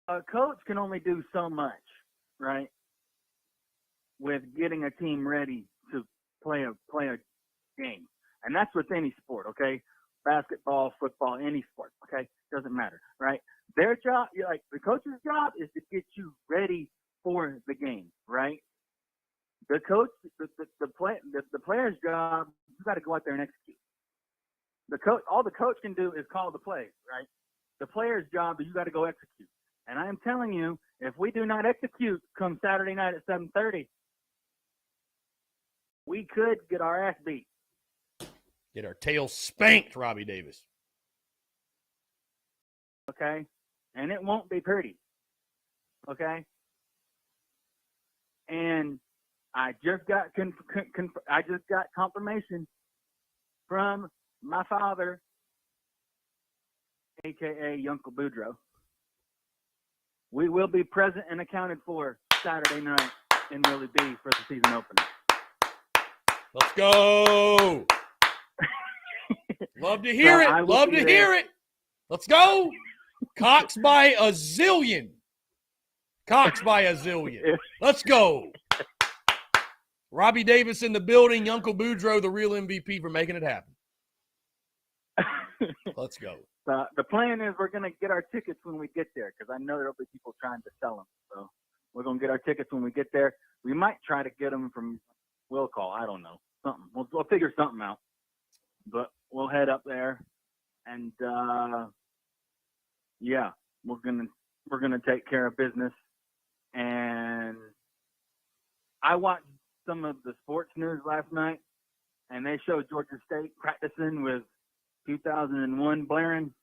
a coach can only do so much, right? With getting a team ready to play a game, and that's with any sport, okay? Basketball, football, any sport, okay? Doesn't matter, right? Their job, like the coach's job, is to get you ready for the game, right? The coach, the player's job, you got to go out there and execute. All the coach can do is call the plays, right? The player's job is you got to go execute. And I am telling you, if we do not execute come Saturday night at 7:30, we could get our ass beat. Get our tail spanked, Robbie Davis. Okay? And it won't be pretty. Okay? And I just got confirmation from my father, a.k.a. Uncle Boudreaux. We will be present and accounted for Saturday night in Willie B for the season opener. Let's go. Love to hear it. Love to hear it. Let's go. Cox by a zillion. Cox by a zillion. Let's go. Robbie Davis in the building. Uncle Boudreaux, the real MVP for making it happen. Let's go. The plan is we're going to get our tickets when we get there because I know there'll be people trying to sell them. So we're going to get our tickets when we get there. We might try to get them from will call. I don't know. Something. We'll figure something out. But we'll head up there and yeah, we're gonna take care of business. And I watched some of the sports news last night, and they showed Georgia State practicing with 2001 blaring,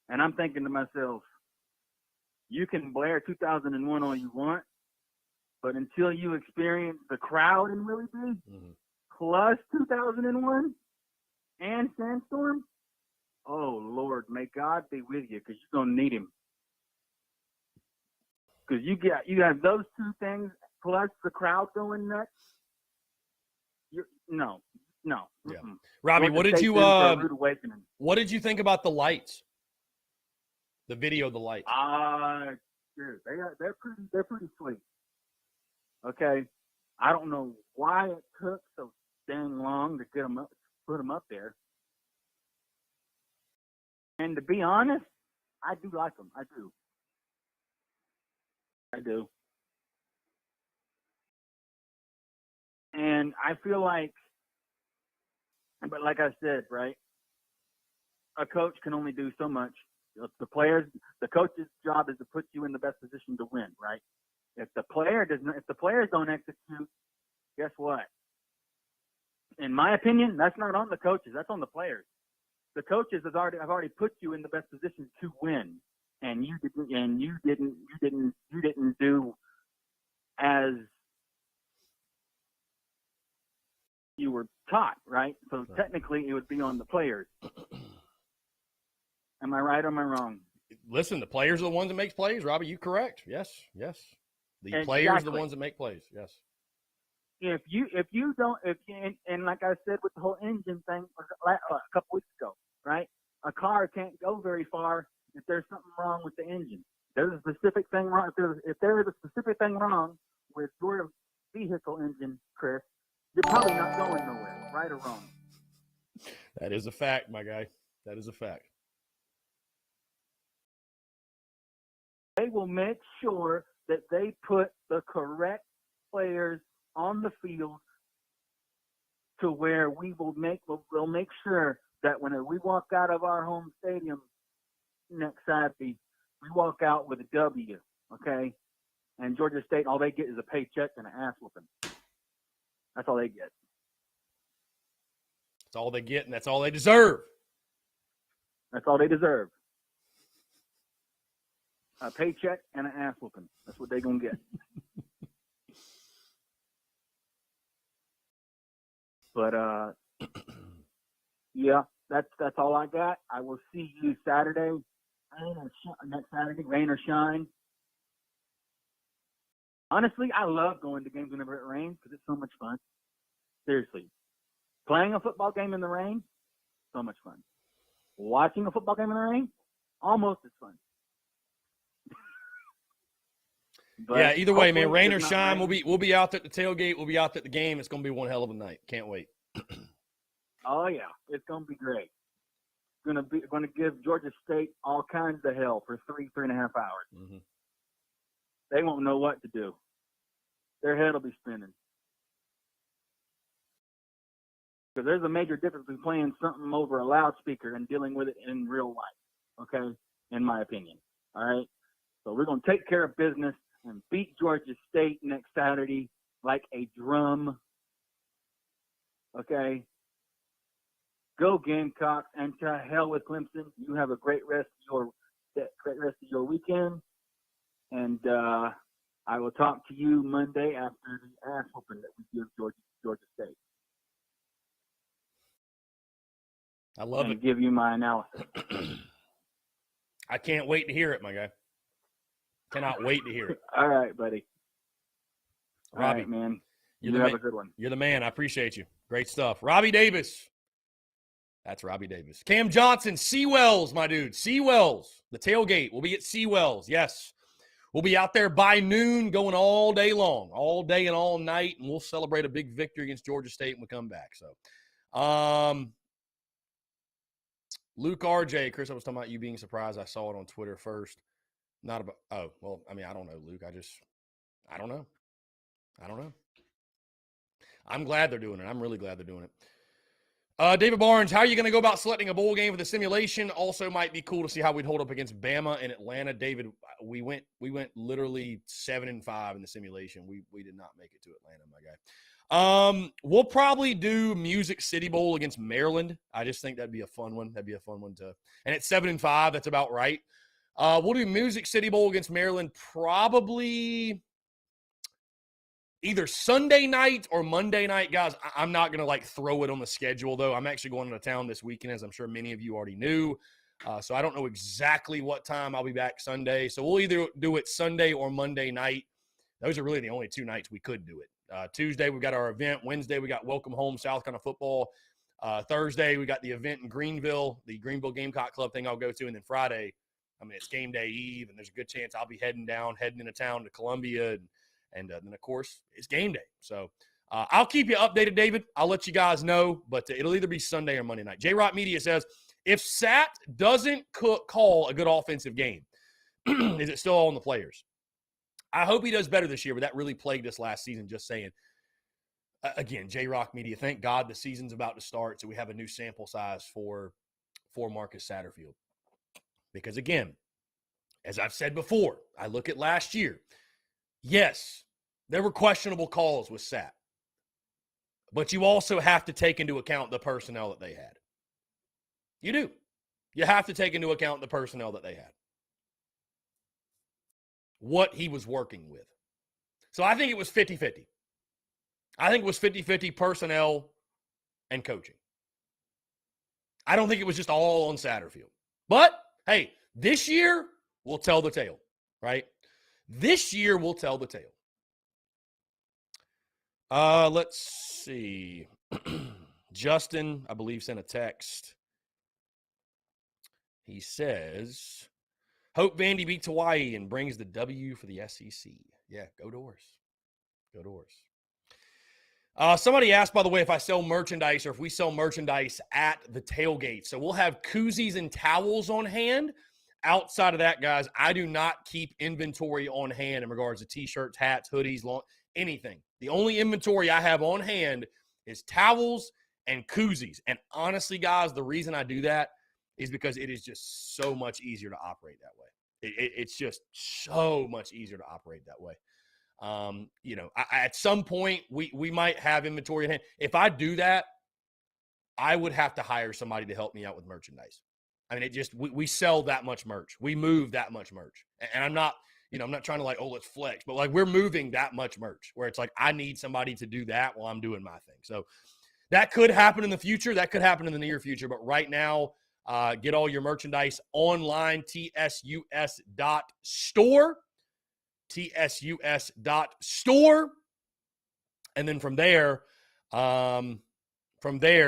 and I'm thinking to myself, you can blare 2001 all you want, but until you experience the crowd in Willie B, plus 2001 and Sandstorm, oh Lord, may God be with you, because you're gonna need him. Because you have those two things plus the crowd going nuts. No. Yeah. Robbie, what did you think about the lights? The video of the lights. Dude, they're pretty sweet. Okay, I don't know why it took so dang long to get them up, put them up there. And to be honest, I do like them. I do. And I feel like, but like I said, right, a coach can only do so much. The coach's job is to put you in the best position to win, right? If the players don't execute, guess what? In my opinion, that's not on the coaches. That's on the players. The coaches have already put you in the best position to win, and you didn't do as you were taught, right? So technically, it would be on the players. Am I right or am I wrong? Listen, the players are the ones that make plays. Robbie, you correct. Yes. The Exactly. players are the ones that make plays. Yes. If you don't, and like I said with the whole engine thing a couple weeks ago, right? A car can't go very far if there's something wrong with the engine. There's a specific thing wrong. If there is a specific thing wrong with your vehicle engine, Chris, you're probably not going nowhere, right or wrong. That is a fact, my guy. That is a fact. They will make sure that they put the correct players on the field to where we'll make sure that when we walk out of our home stadium next Saturday, we walk out with a W, okay? And Georgia State, all they get is a paycheck and an ass whooping. That's all they get. That's all they get, and that's all they deserve. That's all they deserve. A paycheck and an ass whooping. That's what they're going to get. But, yeah, that's all I got. I will see you Saturday, next Saturday, rain or shine. Honestly, I love going to games whenever it rains because it's so much fun. Seriously. Playing a football game in the rain, so much fun. Watching a football game in the rain, almost as fun. But yeah, either way, man, rain or shine, we'll be out at the tailgate. We'll be out at the game. It's going to be one hell of a night. Can't wait. Oh yeah, it's going to be great. Going to give Georgia State all kinds of hell for 3.5 hours. Mm-hmm. They won't know what to do. Their head will be spinning. Because there's a major difference between playing something over a loudspeaker and dealing with it in real life. Okay, in my opinion. All right. So we're going to take care of business and beat Georgia State next Saturday like a drum. Okay? Go Gamecocks, and to hell with Clemson. You have a great rest of your weekend. And I will talk to you Monday after the ass whooping that we give Georgia State. I love it. And give you my analysis. I can't wait to hear it, my guy. Cannot wait to hear it. All right, buddy. Robbie, all right, man. You have a good one. You're the man. I appreciate you. Great stuff. Robbie Davis. That's Robbie Davis. Cam Johnson, Seawells, my dude. Seawells. The tailgate. We'll be at Seawells. Yes. We'll be out there by noon going all day long, all day and all night, and we'll celebrate a big victory against Georgia State when we come back. So, Luke RJ, Chris, I was talking about you being surprised. I saw it on Twitter first. Not about, oh, well, I mean, I don't know, Luke. I don't know. I'm glad they're doing it. I'm really glad they're doing it. David Barnes, how are you going to go about selecting a bowl game for the simulation? Also might be cool to see how we'd hold up against Bama and Atlanta. David, we went literally 7-5 in the simulation. We did not make it to Atlanta, my guy. We'll probably do Music City Bowl against Maryland. I just think that'd be a fun one. And at 7-5, that's about right. We'll do Music City Bowl against Maryland probably either Sunday night or Monday night. Guys, I'm not going to throw it on the schedule, though. I'm actually going into town this weekend, as I'm sure many of you already knew. So I don't know exactly what time I'll be back Sunday. So we'll either do it Sunday or Monday night. Those are really the only two nights we could do it. Tuesday, we got our event. Wednesday, we got Welcome Home South Carolina football. Thursday, we got the event in Greenville, the Greenville Gamecock Club thing I'll go to. And then Friday, I mean, it's game day eve, and there's a good chance I'll be heading into town to Columbia. And then, of course, it's game day. So I'll keep you updated, David. I'll let you guys know, but it'll either be Sunday or Monday night. J-Rock Media says, if Sat doesn't call a good offensive game, is it still all on the players? I hope he does better this year, but that really plagued us last season, just saying. Again, J-Rock Media, thank God the season's about to start, so we have a new sample size for Marcus Satterfield. Because, again, as I've said before, I look at last year. Yes, there were questionable calls with Sat. But you also have to take into account the personnel that they had. You do. You have to take into account the personnel that they had. What he was working with. So I think it was 50-50. I think it was 50-50 personnel and coaching. I don't think it was just all on Satterfield. But Hey, this year will tell the tale, right? This year will tell the tale. Let's see. Justin, I believe, sent a text. He says, hope Vandy beats Hawaii and brings the W for the SEC. Yeah, go Doors. Go Doors. Somebody asked, by the way, if I sell merchandise or if we sell merchandise at the tailgate. So we'll have koozies and towels on hand. Outside of that, guys, I do not keep inventory on hand in regards to T-shirts, hats, hoodies, anything. The only inventory I have on hand is towels and koozies. And honestly, guys, the reason I do that is because it is just so much easier to operate that way. It's just so much easier to operate that way. At some point we might have inventory in hand. If I do that, I would have to hire somebody to help me out with merchandise. I mean, we sell that much merch. We move that much merch. And I'm not trying to let's flex, but we're moving that much merch where it's I need somebody to do that while I'm doing my thing. So that could happen in the future. That could happen in the near future. But right now, get all your merchandise online, tsus.store. tsus.store, and then from there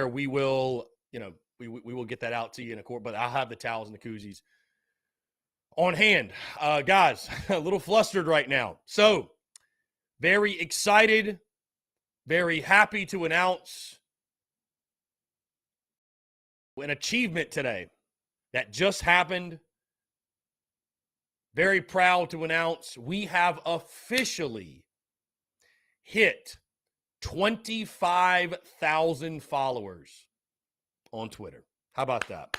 we will we will get that out to you in a court, but I'll have the towels and the koozies on hand. Guys, a little flustered right now, so very excited, very happy to announce an achievement today that just happened. Very proud to announce we have officially hit 25,000 followers on Twitter. How about that?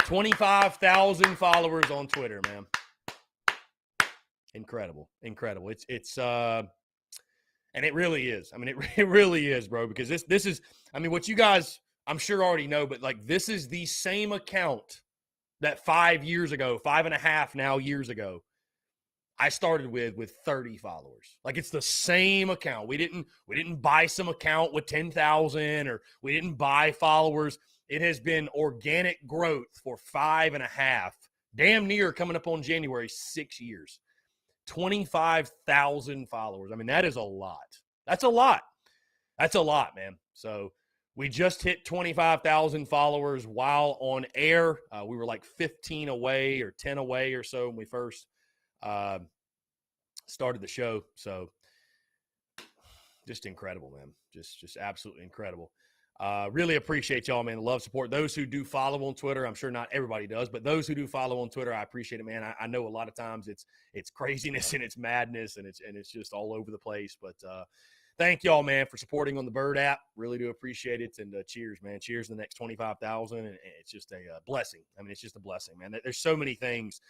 25,000 followers on Twitter, man. Incredible. It's and it really is. I mean, it really is, bro, because this is, I mean, what you guys, I'm sure already know, but this is the same account that 5 years ago, 5.5 now years ago, I started with 30 followers. It's the same account. We didn't buy some account with 10,000 or we didn't buy followers. It has been organic growth for 5.5, damn near coming up on January, 6 years. 25,000 followers. I mean, that is a lot. That's a lot, man. So we just hit 25,000 followers while on air. We were 15 away or 10 away or so when we first started the show. So just incredible, man. Just absolutely incredible. Really appreciate y'all, man. The love, support. Those who do follow on Twitter, I'm sure not everybody does, but those who do follow on Twitter, I appreciate it, man. I know a lot of times it's craziness and it's madness and it's just all over the place, but thank y'all, man, for supporting on the Bird app. Really do appreciate it. And cheers, man. Cheers to the next 25,000. And it's just a blessing. I mean, it's just a blessing, man. There's so many things,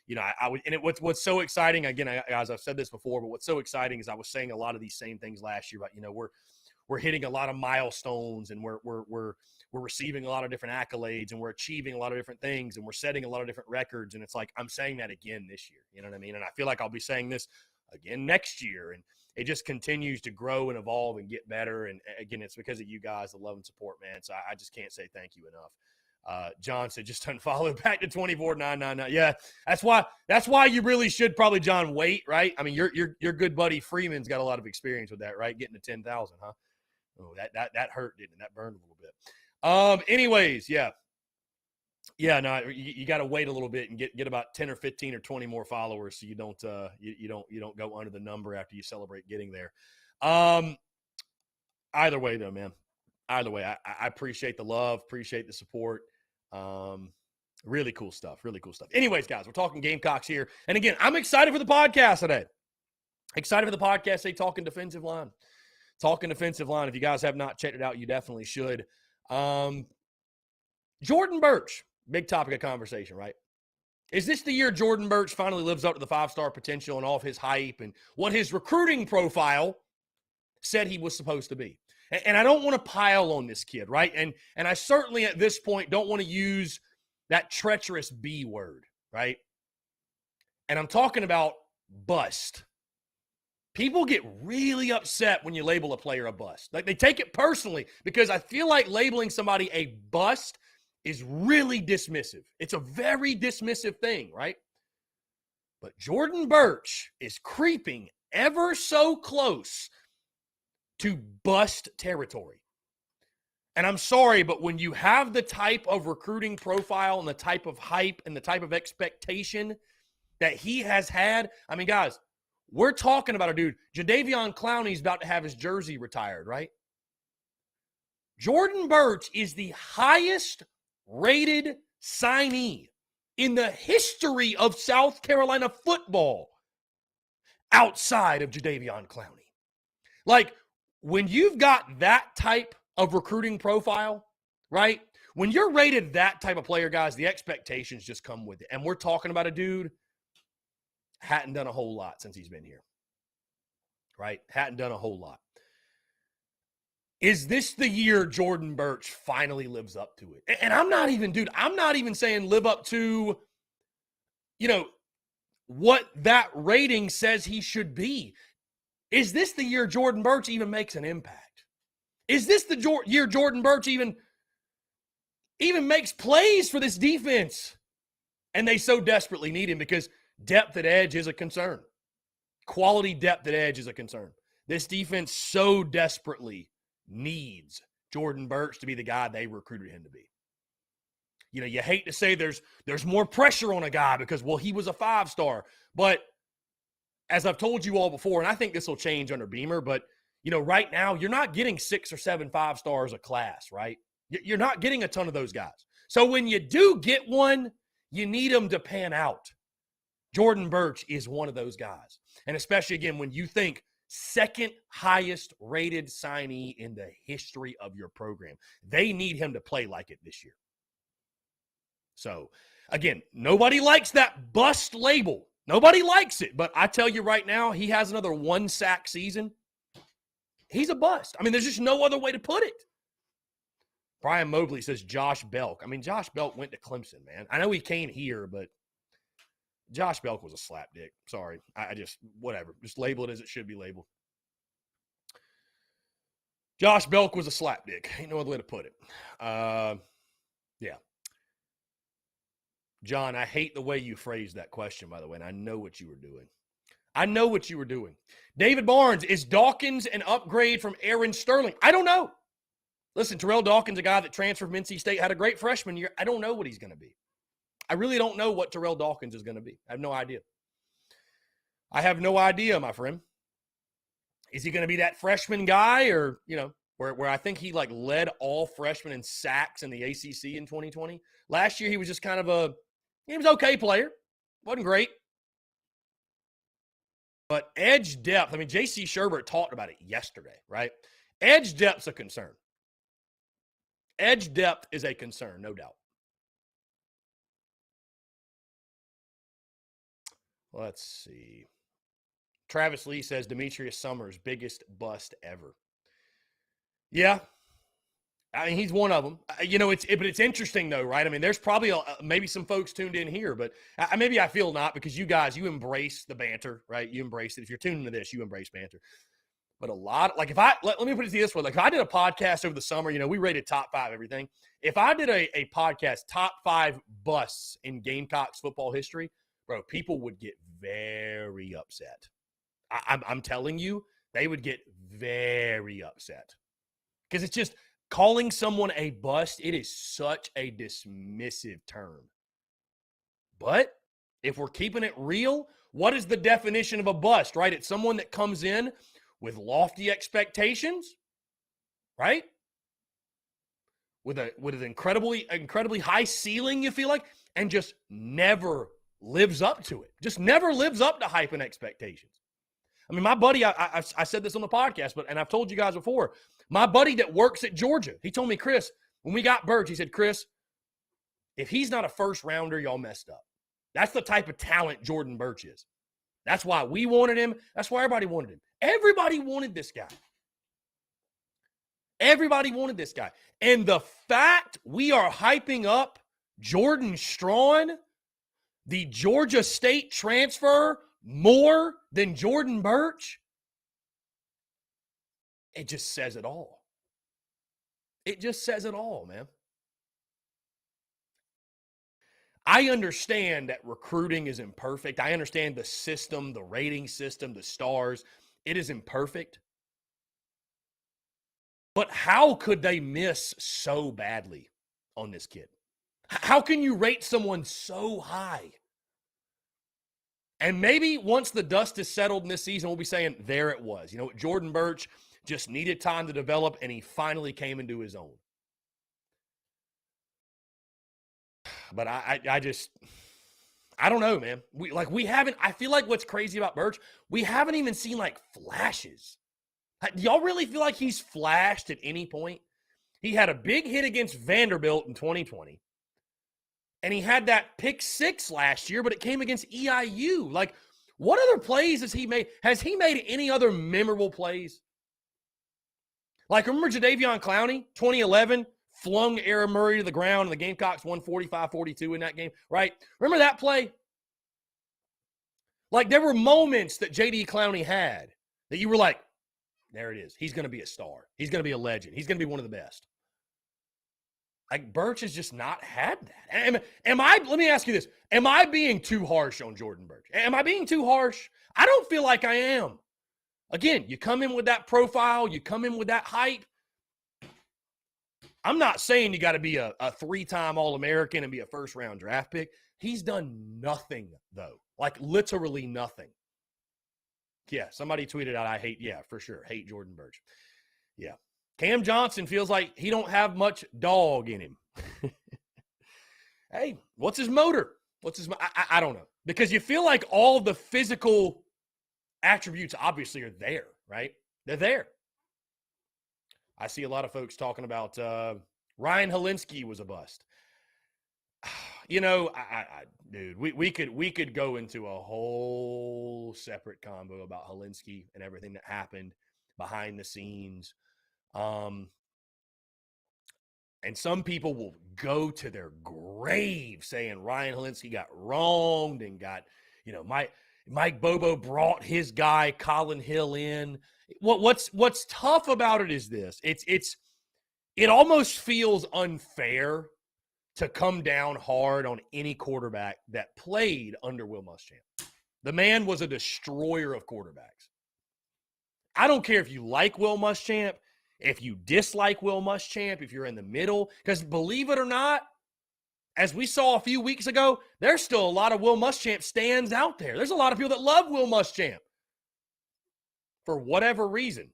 what's so exciting, again, guys, I've said this before, but what's so exciting is I was saying a lot of these same things last year about, we're hitting a lot of milestones and we're receiving a lot of different accolades and we're achieving a lot of different things and we're setting a lot of different records. And it's I'm saying that again this year, you know what I mean? And I feel like I'll be saying this again next year. And it just continues to grow and evolve and get better. And again, it's because of you guys, the love and support, man. So I just can't say thank you enough. John said, just unfollow back to 24,999. Yeah, that's why you really should probably, John, wait, right? I mean, your good buddy Freeman's got a lot of experience with that, right? Getting to 10,000, huh? Oh, that hurt, didn't it? That burned a little bit. Anyways, yeah. Yeah, no, you got to wait a little bit and get about 10 or 15 or 20 more followers so you don't go under the number after you celebrate getting there. Either way though, man. Either way, I appreciate the love, appreciate the support. Really cool stuff. Anyways, guys, we're talking Gamecocks here. And again, I'm excited for the podcast today. Excited for the podcast today, talking defensive line. If you guys have not checked it out, you definitely should. Jordan Burch, big topic of conversation, right? Is this the year Jordan Burch finally lives up to the 5-star potential and all of his hype and what his recruiting profile said he was supposed to be? And I don't want to pile on this kid, right? And I certainly at this point don't want to use that treacherous B word, right? And I'm talking about bust. People get really upset when you label a player a bust. They take it personally because I feel like labeling somebody a bust is really dismissive. It's a very dismissive thing, right? But Jordan Burch is creeping ever so close to bust territory. And I'm sorry, but when you have the type of recruiting profile and the type of hype and the type of expectation that he has had, I mean, guys, we're talking about a dude. Jadeveon Clowney's about to have his jersey retired, right? Jordan Burch is the highest rated signee in the history of South Carolina football outside of Jadeveon Clowney. Like, when you've got that type of recruiting profile, right? When you're rated that type of player, guys, the expectations just come with it. And we're talking about a dude hadn't done a whole lot since he's been here, right? Hadn't done a whole lot. Is this the year Jordan Burch finally lives up to it? And I'm not even saying live up to, what that rating says he should be. Is this the year Jordan Burch even makes an impact? Is this the year Jordan Burch even makes plays for this defense? And they so desperately need him because depth at edge is a concern. Quality depth at edge is a concern. This defense so desperately needs Jordan Burch to be the guy they recruited him to be. You hate to say there's more pressure on a guy because, well, he was a 5-star. But as I've told you all before, and I think this will change under Beamer, but, right now you're not getting 6 or 7 5-stars a class, right? You're not getting a ton of those guys. So when you do get one, you need them to pan out. Jordan Burch is one of those guys. And especially, again, when you think second highest rated signee in the history of your program, they need him to play like it this year. So, again, nobody likes that bust label. Nobody likes it. But I tell you right now, he has another 1-sack season. He's a bust. I mean, there's just no other way to put it. Brian Mobley says Josh Belk. I mean, Josh Belk went to Clemson, man. I know he came here, but Josh Belk was a slapdick. Sorry. I just, whatever. Just label it as it should be labeled. Josh Belk was a slapdick. Ain't no other way to put it. Yeah. John, I hate the way you phrased that question, by the way, and I know what you were doing. David Barnes, is Dawkins an upgrade from Aaron Sterling? I don't know. Listen, Terrell Dawkins, a guy that transferred from NC State, had a great freshman year. I don't know what he's going to be. I really don't know what Terrell Dawkins is going to be. I have no idea. My friend. Is he going to be that freshman guy or, where I think he led all freshmen in sacks in the ACC in 2020? Last year, he was just kind of he was okay player. Wasn't great. But edge depth, I mean, J.C. Sherbert talked about it yesterday, right? Edge depth's a concern. Edge depth is a concern, no doubt. Let's see. Travis Lee says Demetrius Summers, biggest bust ever. Yeah. I mean, he's one of them. But it's interesting though, right? I mean, there's probably maybe some folks tuned in here, but maybe I feel not because you guys, you embrace the banter, right? You embrace it. If you're tuning into this, you embrace banter. But a lot, let me put it this way. If I did a podcast over the summer, we rated top 5 everything. If I did a podcast, top 5 busts in Gamecocks football history, bro, people would get very upset. I'm telling you, they would get very upset. Because it's just calling someone a bust, it is such a dismissive term. But if we're keeping it real, what is the definition of a bust, right? It's someone that comes in with lofty expectations, right? With an incredibly high ceiling, you feel like, and just never lives up to it. Just never lives up to hype and expectations. I mean, my buddy, I said this on the podcast, and I've told you guys before, my buddy that works at Georgia, he told me, Chris, when we got Burch, he said, Chris, if he's not a first rounder, y'all messed up. That's the type of talent Jordan Burch is. That's why we wanted him. That's why everybody wanted him. Everybody wanted this guy. Everybody wanted this guy. And the fact we are hyping up Jordan Strawn, the Georgia State transfer, more than Jordan Burch, it just says it all. It just says it all, man. I understand that recruiting is imperfect. I understand the system, the rating system, the stars. It is imperfect. But how could they miss so badly on this kid? How can you rate someone so high? And maybe once the dust is settled in this season, we'll be saying, there it was. You know, Jordan Birch just needed time to develop, and he finally came into his own. But I don't know, man. We haven't. I feel like what's crazy about Birch, we haven't even seen like flashes. Do y'all really feel like he's flashed at any point? He had a big hit against Vanderbilt in 2020, and he had that pick 6 last year, but it came against EIU. Like, what other plays has he made? Has he made any other memorable plays? Like, remember Jadeveon Clowney, 2011? Flung Aaron Murray to the ground, and the Gamecocks won 45-42 in that game, right? Remember that play? Like, there were moments that J.D. Clowney had that you were like, there it is. He's going to be a star. He's going to be a legend. He's going to be one of the best. Like, Birch has just not had that. Let me ask you this. Am I being too harsh on Jordan Birch? Am I being too harsh? I don't feel like I am. Again, you come in with that profile, you come in with that hype. I'm not saying you got to be a 3-time All-American and be a first-round draft pick. He's done nothing, though. Like, literally nothing. Yeah, somebody tweeted out, for sure, hate Jordan Birch. Yeah. Cam Johnson feels like he don't have much dog in him. Hey, what's his motor? I don't know. Because you feel like all the physical attributes obviously are there, right? They're there. I see a lot of folks talking about Ryan Helinski was a bust. You know, dude, we could go into a whole separate combo about Helinski and everything that happened behind the scenes. And some people will go to their grave saying Ryan Helinski got wronged and got, you know, Mike Bobo brought his guy Colin Hill in. What's tough about it is this. It almost feels unfair to come down hard on any quarterback that played under Will Muschamp. The man was a destroyer of quarterbacks. I don't care if you like Will Muschamp, if you dislike Will Muschamp, if you're in the middle, because believe it or not, as we saw a few weeks ago, there's still a lot of Will Muschamp stands out there. There's a lot of people that love Will Muschamp for whatever reason.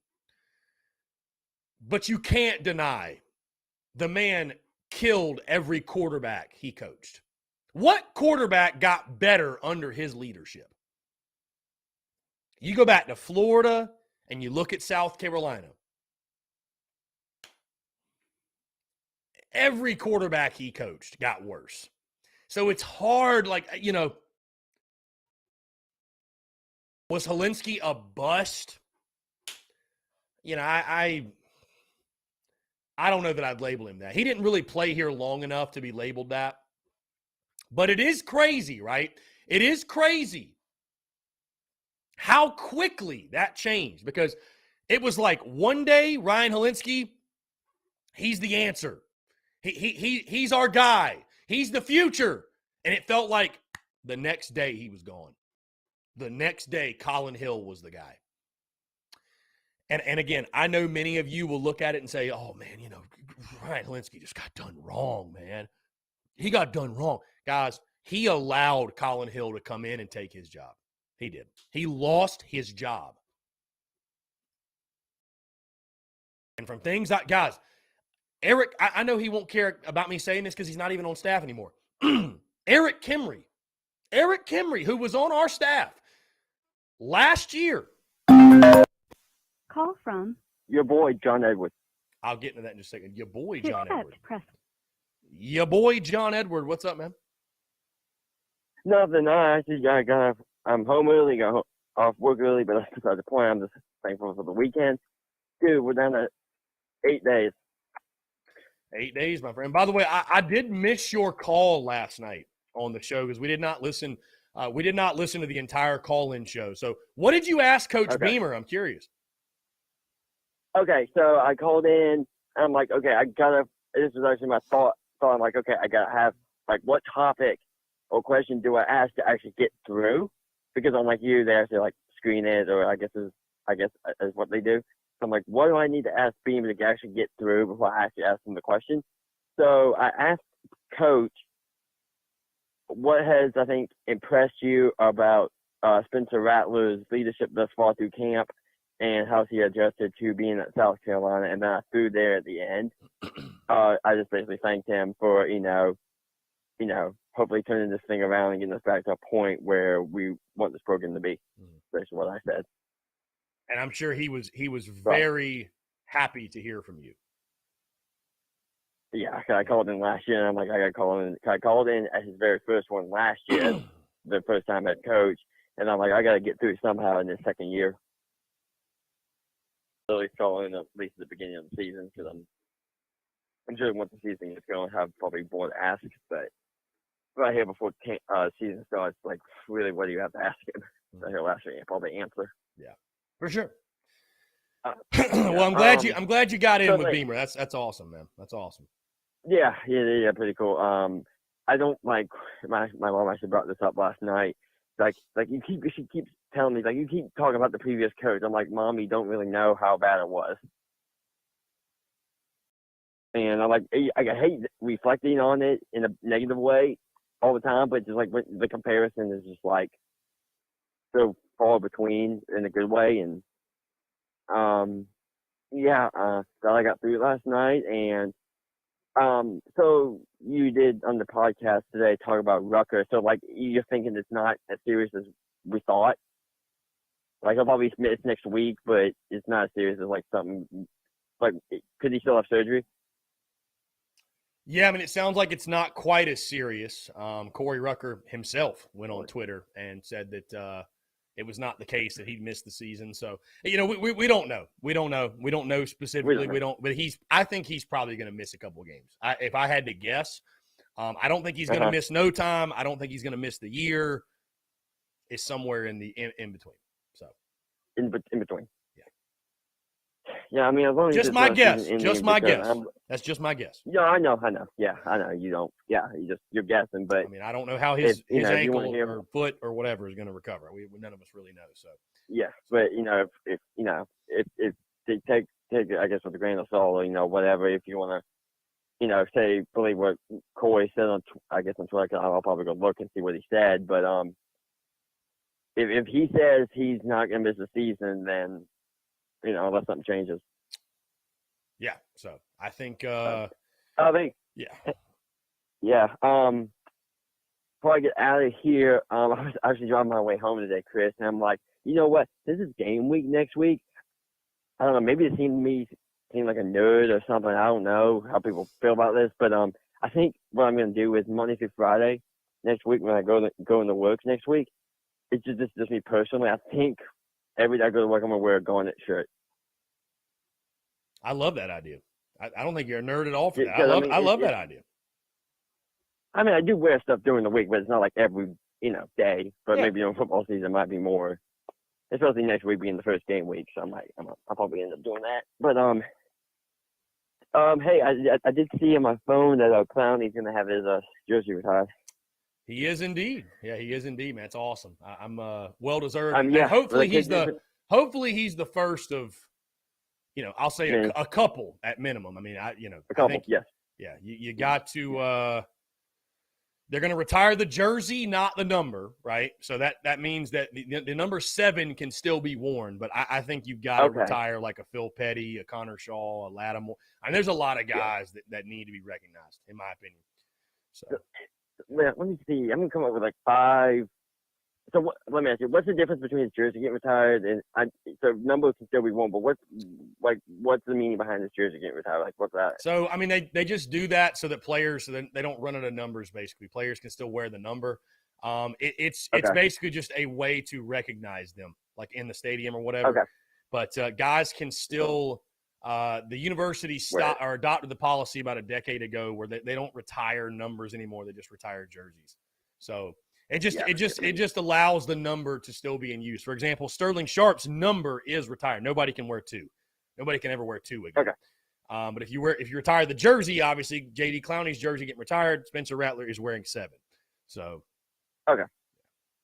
But you can't deny the man killed every quarterback he coached. What quarterback got better under his leadership? You go back to Florida and you look at South Carolina. Every quarterback he coached got worse. So it's hard, like, you know, was Helinski a bust? You know, I don't know that I'd label him that. He didn't really play here long enough to be labeled that. But it is crazy, right? It is crazy how quickly that changed, because it was like one day Ryan Helinski, he's the answer. He's our guy. He's the future. And it felt like the next day he was gone. The next day Colin Hill was the guy. And again, I know many of you will look at it and say, oh, man, you know, Ryan Helinski just got done wrong, man. He got done wrong. Guys, he allowed Colin Hill to come in and take his job. He did. He lost his job. And from things that, guys, Eric, I know he won't care about me saying this because he's not even on staff anymore. Eric Kimry, who was on our staff last year. Call from your boy, John Edward. I'll get into that in just a second. Your boy, John Edward. Press. Your boy, John Edward. What's up, man? Nothing. I actually I'm home early, got off work early, but that's beside the point. I'm just thankful for the weekend. Dude, we're down to 8 days. 8 days, my friend. By the way, I did miss your call last night on the show because we did not listen. We did not listen to the entire call-in show. So what did you ask Coach Beamer? I'm curious. Okay, so I called in. And I'm like, okay, this was actually my thought. So I'm like, okay, I got to have, like, what topic or question do I ask to actually get through? Because unlike you, they actually like screen it, or I guess is what they do. So I'm like, what do I need to ask Beamer to actually get through before I actually ask them the question? So I asked Coach, what has, I think, impressed you about Spencer Rattler's leadership thus far through camp, and how he adjusted to being at South Carolina? And then I threw there at the end. I just basically thanked him for, hopefully turning this thing around and getting us back to a point where we want this program to be. That's what I said. And I'm sure he was very happy to hear from you. Yeah, I called in last year, and I'm like, I got to call in. I called in at his very first one last year, the first time head coach, and I'm like, I got to get through somehow in this second year. Really calling at least at the beginning of the season, because I'm sure once the season gets going, I'll have probably more to ask, but right here before season starts, like, really, what do you have to ask him? So he'll actually probably answer. Yeah, for sure. Well, I'm glad you got in so with like, Beamer. That's awesome, man. That's awesome. Yeah, pretty cool. I don't like my mom actually brought this up last night. She keeps telling me, like, you keep talking about the previous coach. I'm like, Mom, you don't really know how bad it was. And I'm like, I hate reflecting on it in a negative way all the time, but just like the comparison is just like so far between in a good way. And so I got through it last night. And so you did on the podcast today talk about Rucker. So like, you're thinking it's not as serious as we thought. Like, he'll probably miss next week, but it's not as serious as like something. Like, could he still have surgery? Yeah, I mean, it sounds like it's not quite as serious. Corey Rucker himself went on Twitter and said that it was not the case, that he'd missed the season. So, we don't know. We don't know specifically. But I think he's probably going to miss a couple of games. If I had to guess, I don't think he's going to miss no time. I don't think he's going to miss the year. It's somewhere in between. So in between. Yeah, I mean, as long as just my guess. Just my guess. That's just my guess. Yeah, I know. Yeah, I know. You don't. Yeah, you're guessing, but I mean, I don't know how his ankle or foot or whatever is going to recover. None of us really know. So yeah, but if they take I guess with a grain of salt, whatever. If you want to, say believe what Corey said on Twitter, I'll probably go look and see what he said. But if he says he's not going to miss the season, then unless something changes. Yeah. So I think. Yeah. Before I get out of here, I was actually driving my way home today, Chris, and I'm like, you know what? This is game week next week. I don't know. Maybe it seemed like a nerd or something. I don't know how people feel about this, but I think what I'm going to do is Monday through Friday next week when I go into work next week. It's just me personally. I think every day I go to work, I'm going to wear a Garnet shirt. I love that idea. I don't think you're a nerd at all for that. I love that idea. I mean, I do wear stuff during the week, but it's not like every, day. But maybe football season might be more, especially next week being the first game week. So I'll probably end up doing that. But, hey, I did see on my phone that Clowney's going to have his jersey retired. He is indeed. Yeah, he is indeed, man. It's awesome. I'm well deserved. Yeah. Hopefully he's the first of, I'll say a couple at minimum. I mean, a couple. Yes. Yeah, you got to. They're going to retire the jersey, not the number, right? So that means that the number 7 can still be worn, but I think you've got to retire like a Phil Petty, a Connor Shaw, a Lattimore. I mean, there's a lot of guys that need to be recognized, in my opinion. So. Let me see. I'm going to come up with like 5. So let me ask you, what's the difference between his jersey getting retired and so number can still be worn, but what's the meaning behind this jersey getting retired? Like, what's that? So, I mean, they just do that so that players, they don't run out of numbers, basically. Players can still wear the number. It's basically just a way to recognize them, like in the stadium or whatever. Okay. But guys can still the university adopted the policy about a decade ago where they don't retire numbers anymore. They just retire jerseys. So it just allows the number to still be in use. For example, Sterling Sharp's number is retired. Nobody can wear 2. Nobody can ever wear 2 again. Okay. But if you retire the jersey, obviously J.D. Clowney's jersey getting retired. Spencer Rattler is wearing 7. So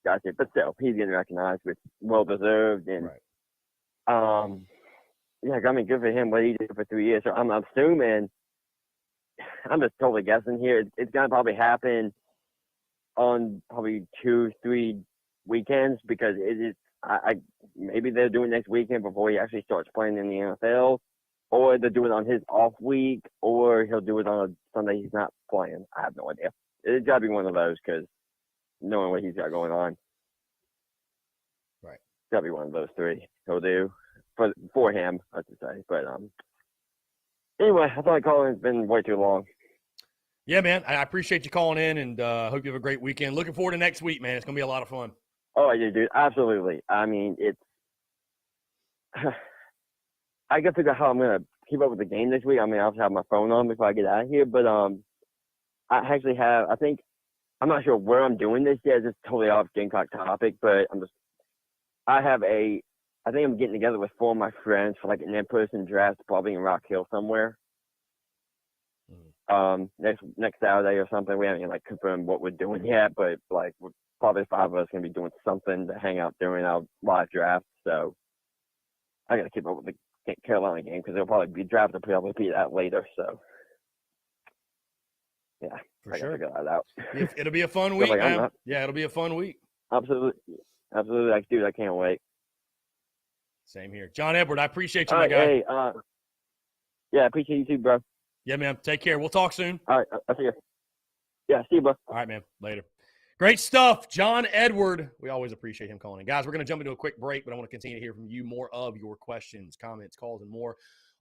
Gotcha. But still, he's getting recognized, which well deserved. And yeah, I mean, good for him. What he did for 3 years. So I'm assuming. I'm just totally guessing here. It's gonna probably happen on probably 2-3 weekends because it is. I maybe they're doing next weekend before he actually starts playing in the NFL, or they'll do it on his off week, or he'll do it on a Sunday he's not playing. I have no idea. It's got to be one of those because knowing what he's got going on, Right, it's got to be one of those three he'll do for him, I should say. But anyway, I thought calling's been way too long. Yeah, man. I appreciate you calling in, and hope you have a great weekend. Looking forward to next week, man. It's gonna be a lot of fun. Oh, yeah, dude, absolutely. I mean, it's. I got to figure out how I'm gonna keep up with the game this week. I mean, I'll have my phone on before I get out of here, but I actually have. I think I'm not sure where I'm doing this yet. It's totally off Gamecock topic, but I think I'm getting together with 4 of my friends for like an in-person draft, probably in Rock Hill somewhere. Next Saturday or something. We haven't like confirmed what we're doing yet, but like we're probably 5 of us gonna be doing something to hang out during our live draft. So I gotta keep up with the Carolina game because they'll probably be drafted. Probably be that later. So yeah, For I sure. gotta figure that out. It'll be a fun week, like, man. Yeah, it'll be a fun week. Absolutely. Like, dude, I can't wait. Same here. John Edward, I appreciate you, All my right, guy. hey, yeah, I appreciate you too, bro. Yeah, man. Take care. We'll talk soon. All right, I'll see you. Yeah, see you, bro. All right, man. Later. Great stuff. John Edward. We always appreciate him calling in. Guys, we're going to jump into a quick break, but I want to continue to hear from you more of your questions, comments, calls, and more.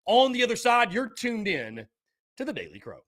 On the other side, you're tuned in to the Daily Crow.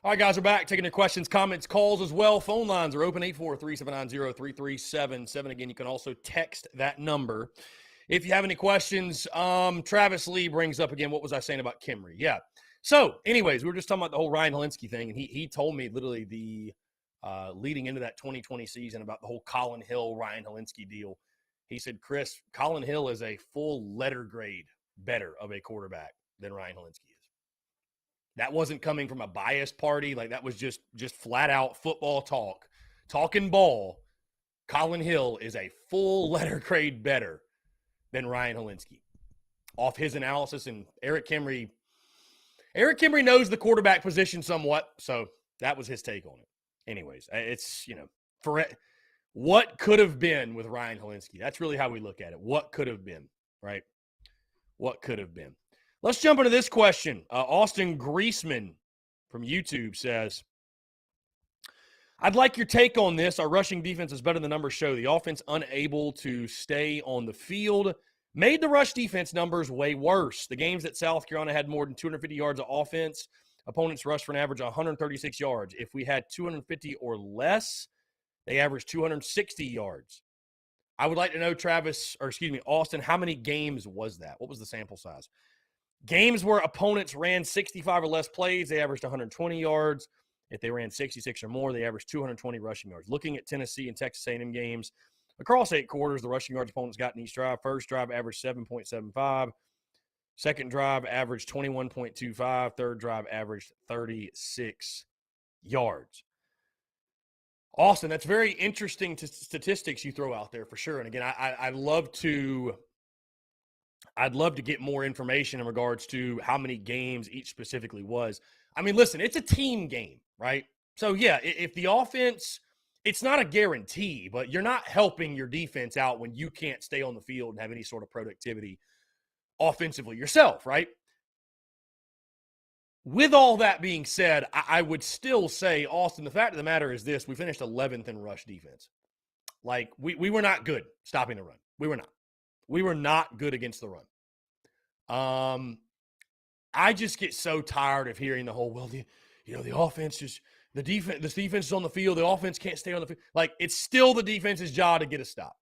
All right, guys, we're back. Taking your questions, comments, calls as well. Phone lines are open, 843-790-3377. Again, you can also text that number if you have any questions. Travis Lee brings up again, what was I saying about Kimry? Yeah. So, anyways, we were just talking about the whole Ryan Helinski thing, and he told me literally the leading into that 2020 season about the whole Colin Hill, Ryan Helinski deal. He said, Chris, Colin Hill is a full letter grade better of a quarterback than Ryan Helinski is. That wasn't coming from a biased party. Like, that was just flat out football talk. Talking ball, Colin Hill is a full letter grade better than Ryan Helinski off his analysis. And Eric Kimry knows the quarterback position somewhat, so that was his take on it. Anyways, it's, for it, what could have been with Ryan Helinski? That's really how we look at it. What could have been, right? What could have been? Let's jump into this question. Austin Griesman from YouTube says, I'd like your take on this. Our rushing defense is better than the numbers show. The offense unable to stay on the field made the rush defense numbers way worse. The games that South Carolina had more than 250 yards of offense, opponents rushed for an average of 136 yards. If we had 250 or less, they averaged 260 yards. I would like to know, Austin, how many games was that? What was the sample size? Games where opponents ran 65 or less plays, they averaged 120 yards. If they ran 66 or more, they averaged 220 rushing yards. Looking at Tennessee and Texas A&M games, across 8 quarters, the rushing yards opponents got in each drive. First drive averaged 7.75. Second drive averaged 21.25. Third drive averaged 36 yards. Austin, that's very interesting statistics you throw out there for sure. And again, I'd love to get more information in regards to how many games each specifically was. I mean, listen, it's a team game, right? So, yeah, if the offense, it's not a guarantee, but you're not helping your defense out when you can't stay on the field and have any sort of productivity offensively yourself, right? With all that being said, I would still say, Austin, the fact of the matter is this: we finished 11th in rush defense. Like, we were not good stopping the run. We were not. We were not good against the run. I just get so tired of hearing the whole, the offense just, this defense is on the field, the offense can't stay on the field. Like, it's still the defense's job to get a stop.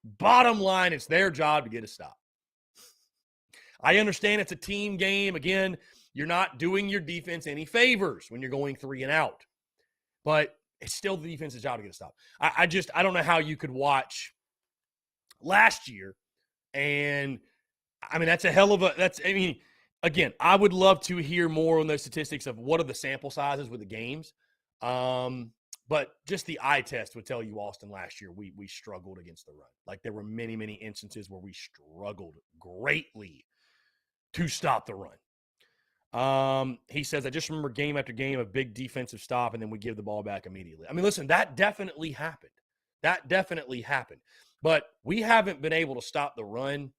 Bottom line, it's their job to get a stop. I understand it's a team game. Again, you're not doing your defense any favors when you're going 3 and out. But it's still the defense's job to get a stop. I don't know how you could watch last year. And, I mean, again, I would love to hear more on those statistics of what are the sample sizes with the games. But just the eye test would tell you, Austin, last year we struggled against the run. Like, there were many, many instances where we struggled greatly to stop the run. He says, I just remember game after game a big defensive stop, and then we give the ball back immediately. I mean, listen, that definitely happened. But we haven't been able to stop the run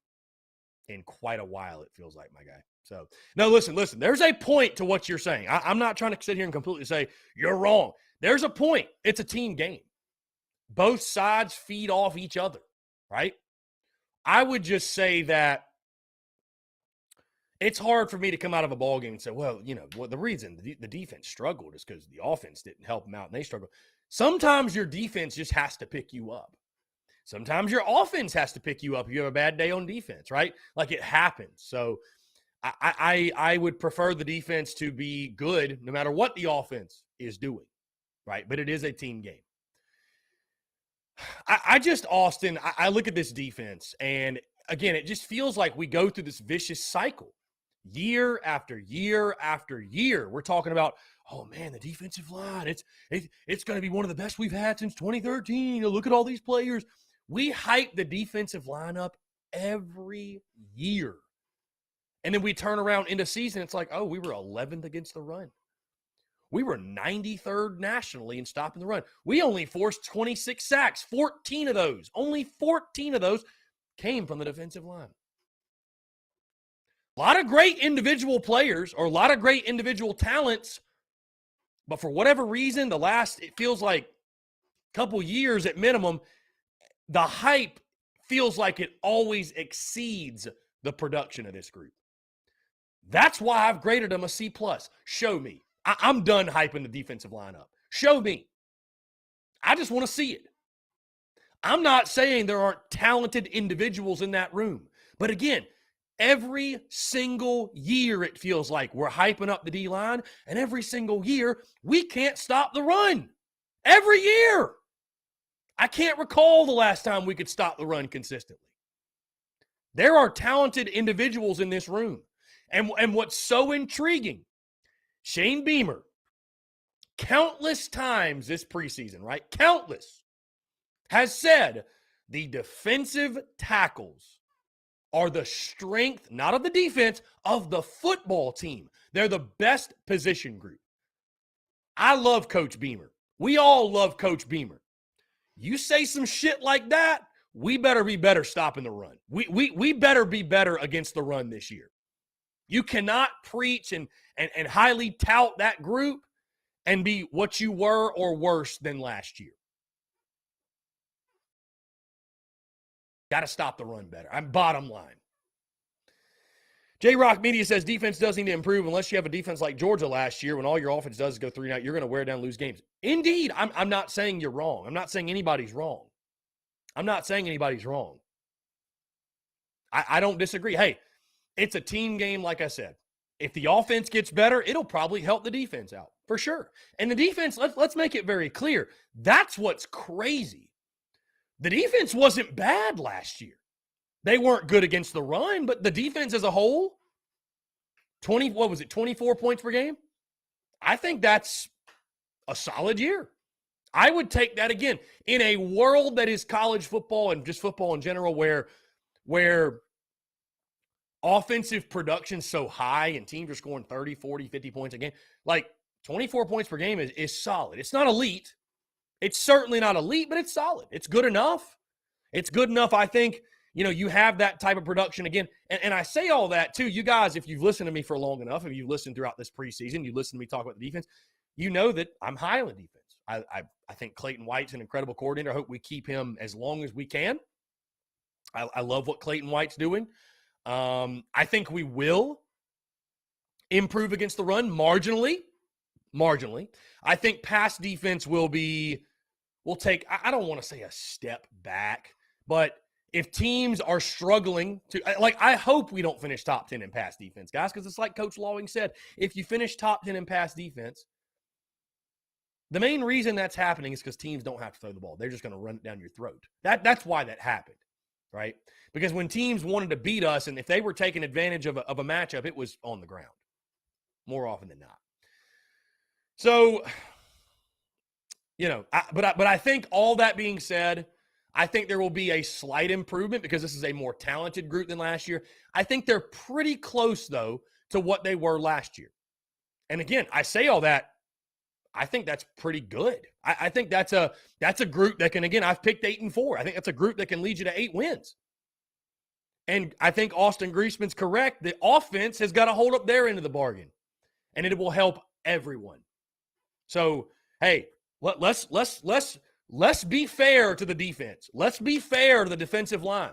in quite a while, it feels like, my guy. So, no, listen, there's a point to what you're saying. I'm not trying to sit here and completely say you're wrong. There's a point. It's a team game. Both sides feed off each other, right? I would just say that it's hard for me to come out of a ball game and say, the reason the defense struggled is because the offense didn't help them out and they struggled. Sometimes your defense just has to pick you up. Sometimes your offense has to pick you up if you have a bad day on defense, right? Like, it happens. So I would prefer the defense to be good no matter what the offense is doing, right? But it is a team game. Austin, I look at this defense, and again, it just feels like we go through this vicious cycle. Year after year after year, we're talking about, oh man, the defensive line, it's going to be one of the best we've had since 2013. Look at all these players. We hype the defensive line up every year. And then we turn around into season, it's like, oh, we were 11th against the run. We were 93rd nationally in stopping the run. We only forced 26 sacks. 14 of those came from the defensive line. A lot of great individual players or a lot of great individual talents, but for whatever reason, it feels like a couple years at minimum, the hype feels like it always exceeds the production of this group. That's why I've graded them a C+. Show me. I'm done hyping the defensive line up. Show me. I just want to see it. I'm not saying there aren't talented individuals in that room. But again, every single year it feels like we're hyping up the D-line, and every single year we can't stop the run. Every year. I can't recall the last time we could stop the run consistently. There are talented individuals in this room. And what's so intriguing, Shane Beamer, countless times this preseason, right? Countless, has said the defensive tackles are the strength, not of the defense, of the football team. They're the best position group. I love Coach Beamer. We all love Coach Beamer. You say some shit like that, we better be better stopping the run. We better be better against the run this year. You cannot preach and highly tout that group and be what you were or worse than last year. Got to stop the run better. I'm bottom line. J-Rock Media says defense does need to improve unless you have a defense like Georgia last year when all your offense does is go 3-0. You're going to wear down, lose games. Indeed, I'm not saying you're wrong. I'm not saying anybody's wrong. I don't disagree. Hey, it's a team game, like I said. If the offense gets better, it'll probably help the defense out, for sure. And the defense, let's make it very clear. That's what's crazy. The defense wasn't bad last year. They weren't good against the run, but the defense as a whole, 24 points per game? I think that's a solid year. I would take that again. In a world that is college football and just football in general where offensive production's so high and teams are scoring 30, 40, 50 points a game, like 24 points per game is solid. It's not elite. It's certainly not elite, but it's solid. It's good enough. It's good enough, I think, you have that type of production again. And I say all that, too. You guys, if you've listened to me for long enough, if you've listened throughout this preseason, you listen to me talk about the defense, you know that I'm high on the defense. I think Clayton White's an incredible coordinator. I hope we keep him as long as we can. I love what Clayton White's doing. I think we will improve against the run marginally. I think pass defense will take, I don't want to say a step back, but if teams are struggling to, I hope we don't finish top 10 in pass defense, guys, because it's like Coach Lawing said, if you finish top 10 in pass defense, the main reason that's happening is because teams don't have to throw the ball. They're just going to run it down your throat. That's why that happened, right? Because when teams wanted to beat us, and if they were taking advantage of a matchup, it was on the ground more often than not. So, but I think all that being said, I think there will be a slight improvement because this is a more talented group than last year. I think they're pretty close, though, to what they were last year. And again, I say all that, I think that's pretty good. I think that's a group that can, again, I've picked 8-4. I think that's a group that can lead you to 8 wins. And I think Austin Griezmann's correct. The offense has got to hold up their end of the bargain, and it will help everyone. So, hey, let's be fair to the defense. Let's be fair to the defensive line.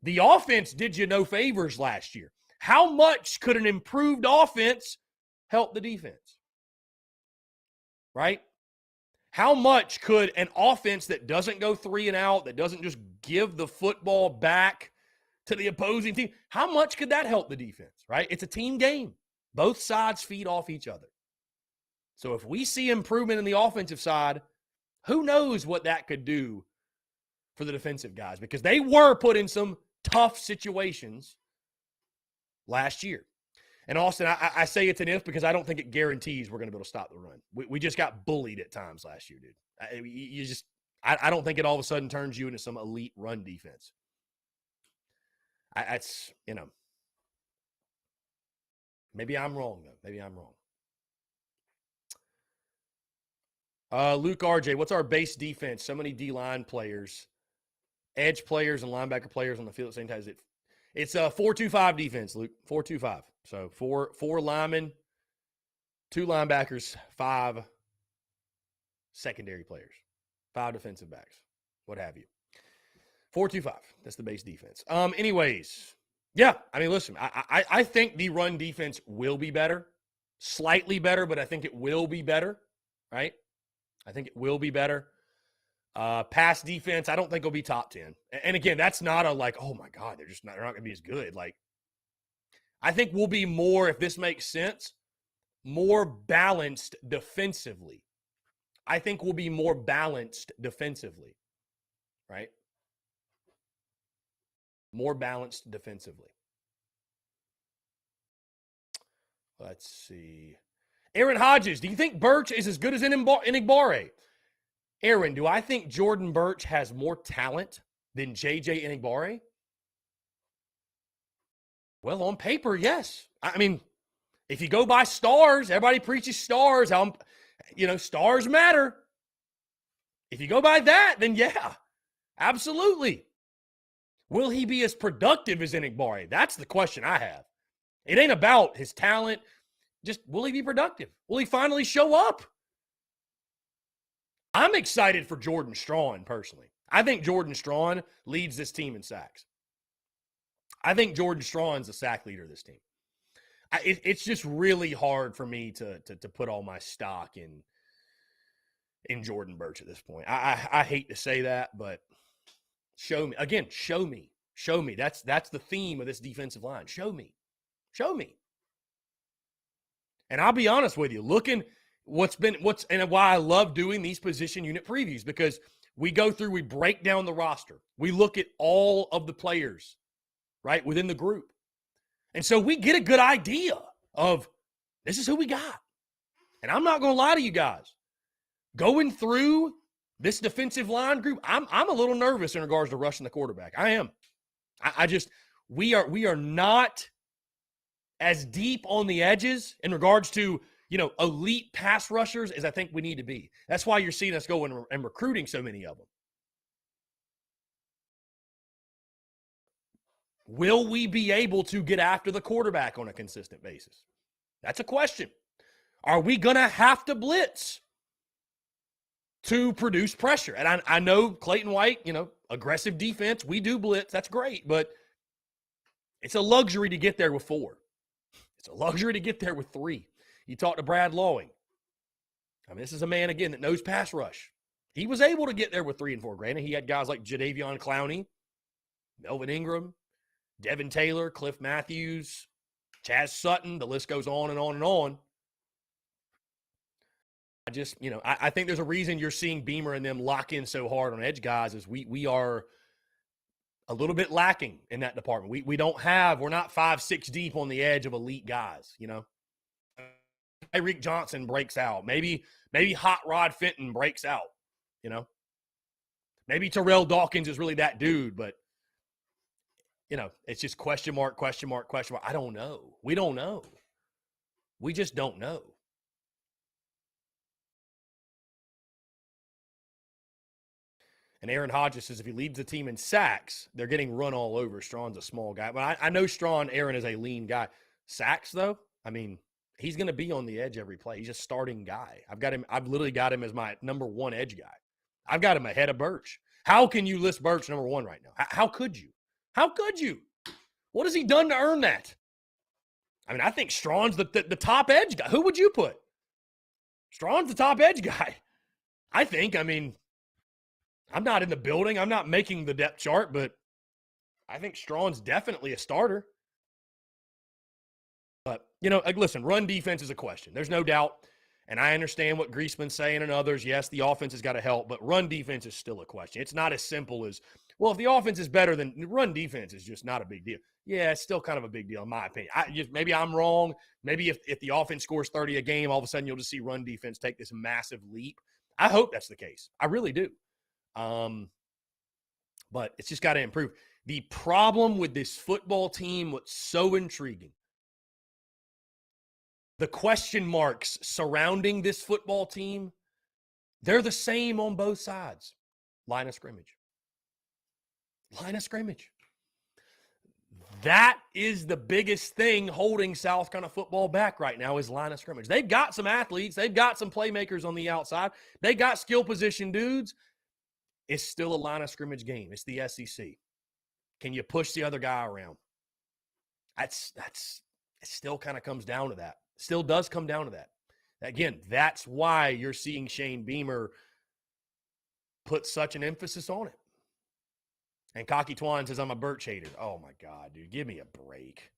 The offense did you no favors last year. How much could an improved offense help the defense? Right? How much could an offense that doesn't go 3 and out, that doesn't just give the football back to the opposing team, how much could that help the defense, right? It's a team game. Both sides feed off each other. So if we see improvement in the offensive side, who knows what that could do for the defensive guys, because they were put in some tough situations last year. And Austin, I say it's an if because I don't think it guarantees we're going to be able to stop the run. We just got bullied at times last year, dude. I don't think it all of a sudden turns you into some elite run defense. Maybe I'm wrong, though. Maybe I'm wrong. Luke RJ, what's our base defense? So many D-line players, edge players, and linebacker players on the field at the same time. It's a 4-2-5 defense, Luke. 4-2-5. So four linemen, 2 linebackers, 5 secondary players, 5 defensive backs, what have you. 4-2-5. That's the base defense. Anyways, yeah. I mean, listen, I think the run defense will be better. slightly better, but I think it will be better, right? I think it will be better. Pass defense, I don't think will be top 10. And again, that's not a like, oh my God, they're not going to be as good. Like, I think we'll be more, if this makes sense, more balanced defensively. I think we'll be more balanced defensively, right? More balanced defensively. Let's see. Aaron Hodges, do you think Birch is as good as Enigbare? Aaron, do I think Jordan Birch has more talent than JJ Enigbare? Well, on paper, yes. I mean, if you go by stars, everybody preaches stars. Stars matter. If you go by that, then yeah, absolutely. Will he be as productive as Enigbare? That's the question I have. It ain't about his talent. Just, will he be productive? Will he finally show up? I'm excited for Jordan Strawn, personally. I think Jordan Strawn leads this team in sacks. I think Jordan Strawn's the sack leader of this team. It's just really hard for me to put all my stock in Jordan Birch at this point. I hate to say that, but show me. Again, show me. Show me. That's the theme of this defensive line. Show me. Show me. And I'll be honest with you, looking and why I love doing these position unit previews, because we go through, we break down the roster. We look at all of the players, right, within the group. And so we get a good idea of this is who we got. And I'm not going to lie to you guys. Going through this defensive line group, I'm a little nervous in regards to rushing the quarterback. I am. We are not as deep on the edges in regards to, elite pass rushers as I think we need to be. That's why you're seeing us go and recruiting so many of them. Will we be able to get after the quarterback on a consistent basis? That's a question. Are we going to have to blitz to produce pressure? And I know Clayton White, aggressive defense. We do blitz. That's great. But it's a luxury to get there with 4. It's a luxury to get there with 3. You talk to Brad Lawing. I mean, this is a man, again, that knows pass rush. He was able to get there with 3 and 4. Granted, he had guys like Jadeveon Clowney, Melvin Ingram, Devin Taylor, Cliff Matthews, Chaz Sutton. The list goes on and on and on. I think there's a reason you're seeing Beamer and them lock in so hard on edge guys, is we are a little bit lacking in that department. We're not 5-6 deep on the edge of elite guys, Tyreek Johnson breaks out. Maybe Hot Rod Fenton breaks out, Maybe Terrell Dawkins is really that dude, but it's just question mark, question mark, question mark. I don't know. We don't know. We just don't know. And Aaron Hodges says if he leads the team in sacks, they're getting run all over. Strawn's a small guy. But I know Aaron is a lean guy. Sacks, though, I mean, he's going to be on the edge every play. He's a starting guy. I've literally got him as my number 1 edge guy. I've got him ahead of Birch. How can you list Birch number 1 right now? How could you? How could you? What has he done to earn that? I mean, I think Strawn's the top edge guy. Who would you put? Strawn's the top edge guy. I think, I'm not in the building. I'm not making the depth chart, but I think Strawn's definitely a starter. But, listen, run defense is a question. There's no doubt. And I understand what Griezmann's saying and others. Yes, the offense has got to help, but run defense is still a question. It's not as simple as, well, if the offense is better, then run defense is just not a big deal. Yeah, it's still kind of a big deal in my opinion. Maybe I'm wrong. Maybe if the offense scores 30 a game, all of a sudden you'll just see run defense take this massive leap. I hope that's the case. I really do. But it's just got to improve. The problem with this football team, what's so intriguing, the question marks surrounding this football team, they're the same on both sides. Line of scrimmage. Line of scrimmage. That is the biggest thing holding South Carolina football back right now, is line of scrimmage. They've got some athletes. They've got some playmakers on the outside. They got skill position dudes. It's still a line of scrimmage game. It's the SEC. Can you push the other guy around? It still kind of comes down to that. Still does come down to that. Again, that's why you're seeing Shane Beamer put such an emphasis on it. And Cocky Twan says, I'm a Birch hater. Oh, my God, dude. Give me a break.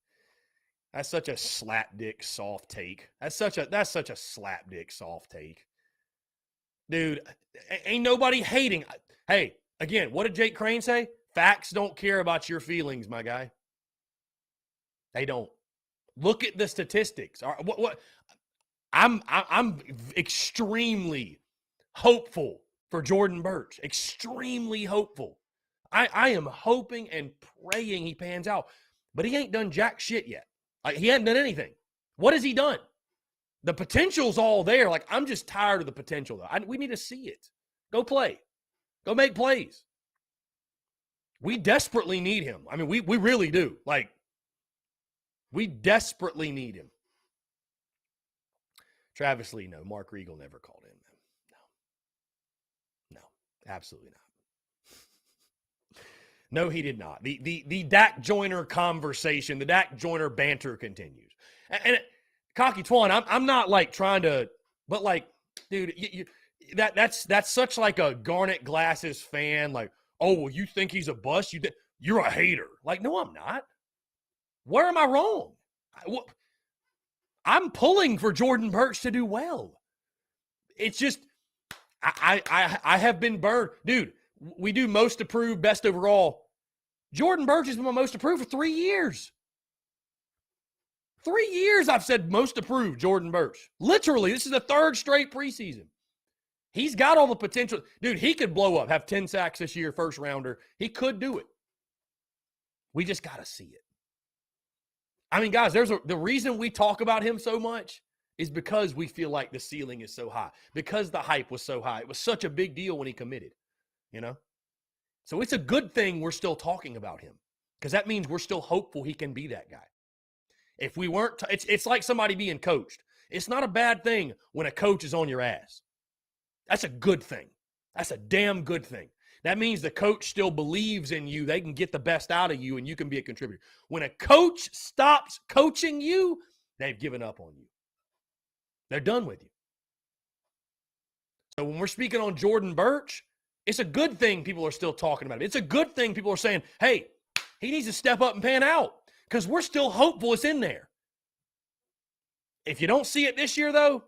That's such a slapdick soft take. That's such a slapdick soft take. Dude, ain't nobody hating. Hey, again, what did Jake Crane say? Facts don't care about your feelings, my guy. They don't. Look at the statistics. I'm extremely hopeful for Jordan Birch. Extremely hopeful. I am hoping and praying he pans out. But he ain't done jack shit yet. Like, he hasn't done anything. What has he done? The potential's all there. Like, I'm just tired of the potential, though. We need to see it. Go play. Go make plays. We desperately need him. I mean, we really do. Like, we desperately need him. Travis Lee, no. Mark Riegel never called in. No, absolutely not. No, he did not. The Dak Joyner conversation, the Dak Joyner banter continues. And Cocky Twan, I'm not like trying to, but like, dude, that's such like a Garnet Glasses fan. Like, oh, well, you think he's a bust? You're a hater. Like, no, I'm not. Where am I wrong? I'm pulling for Jordan Birch to do well. It's just, I have been burned. Dude, we do most approved, best overall. Jordan Birch has been my most approved for 3 years. 3 years I've said most approved Jordan Birch. Literally, this is the third straight preseason. He's got all the potential. Dude, he could blow up, have 10 sacks this year, first rounder. He could do it. We just got to see it. I mean, guys, the reason we talk about him so much is because we feel like the ceiling is so high, because the hype was so high. It was such a big deal when he committed, you know? So it's a good thing we're still talking about him, because that means we're still hopeful he can be that guy. If we weren't, it's like somebody being coached. It's not a bad thing when a coach is on your ass. That's a good thing. That's a damn good thing. That means the coach still believes in you. They can get the best out of you, and you can be a contributor. When a coach stops coaching you, they've given up on you. They're done with you. So when we're speaking on Jordan Birch, it's a good thing people are still talking about it. It's a good thing people are saying, hey, he needs to step up and pan out, because we're still hopeful it's in there. If you don't see it this year, though,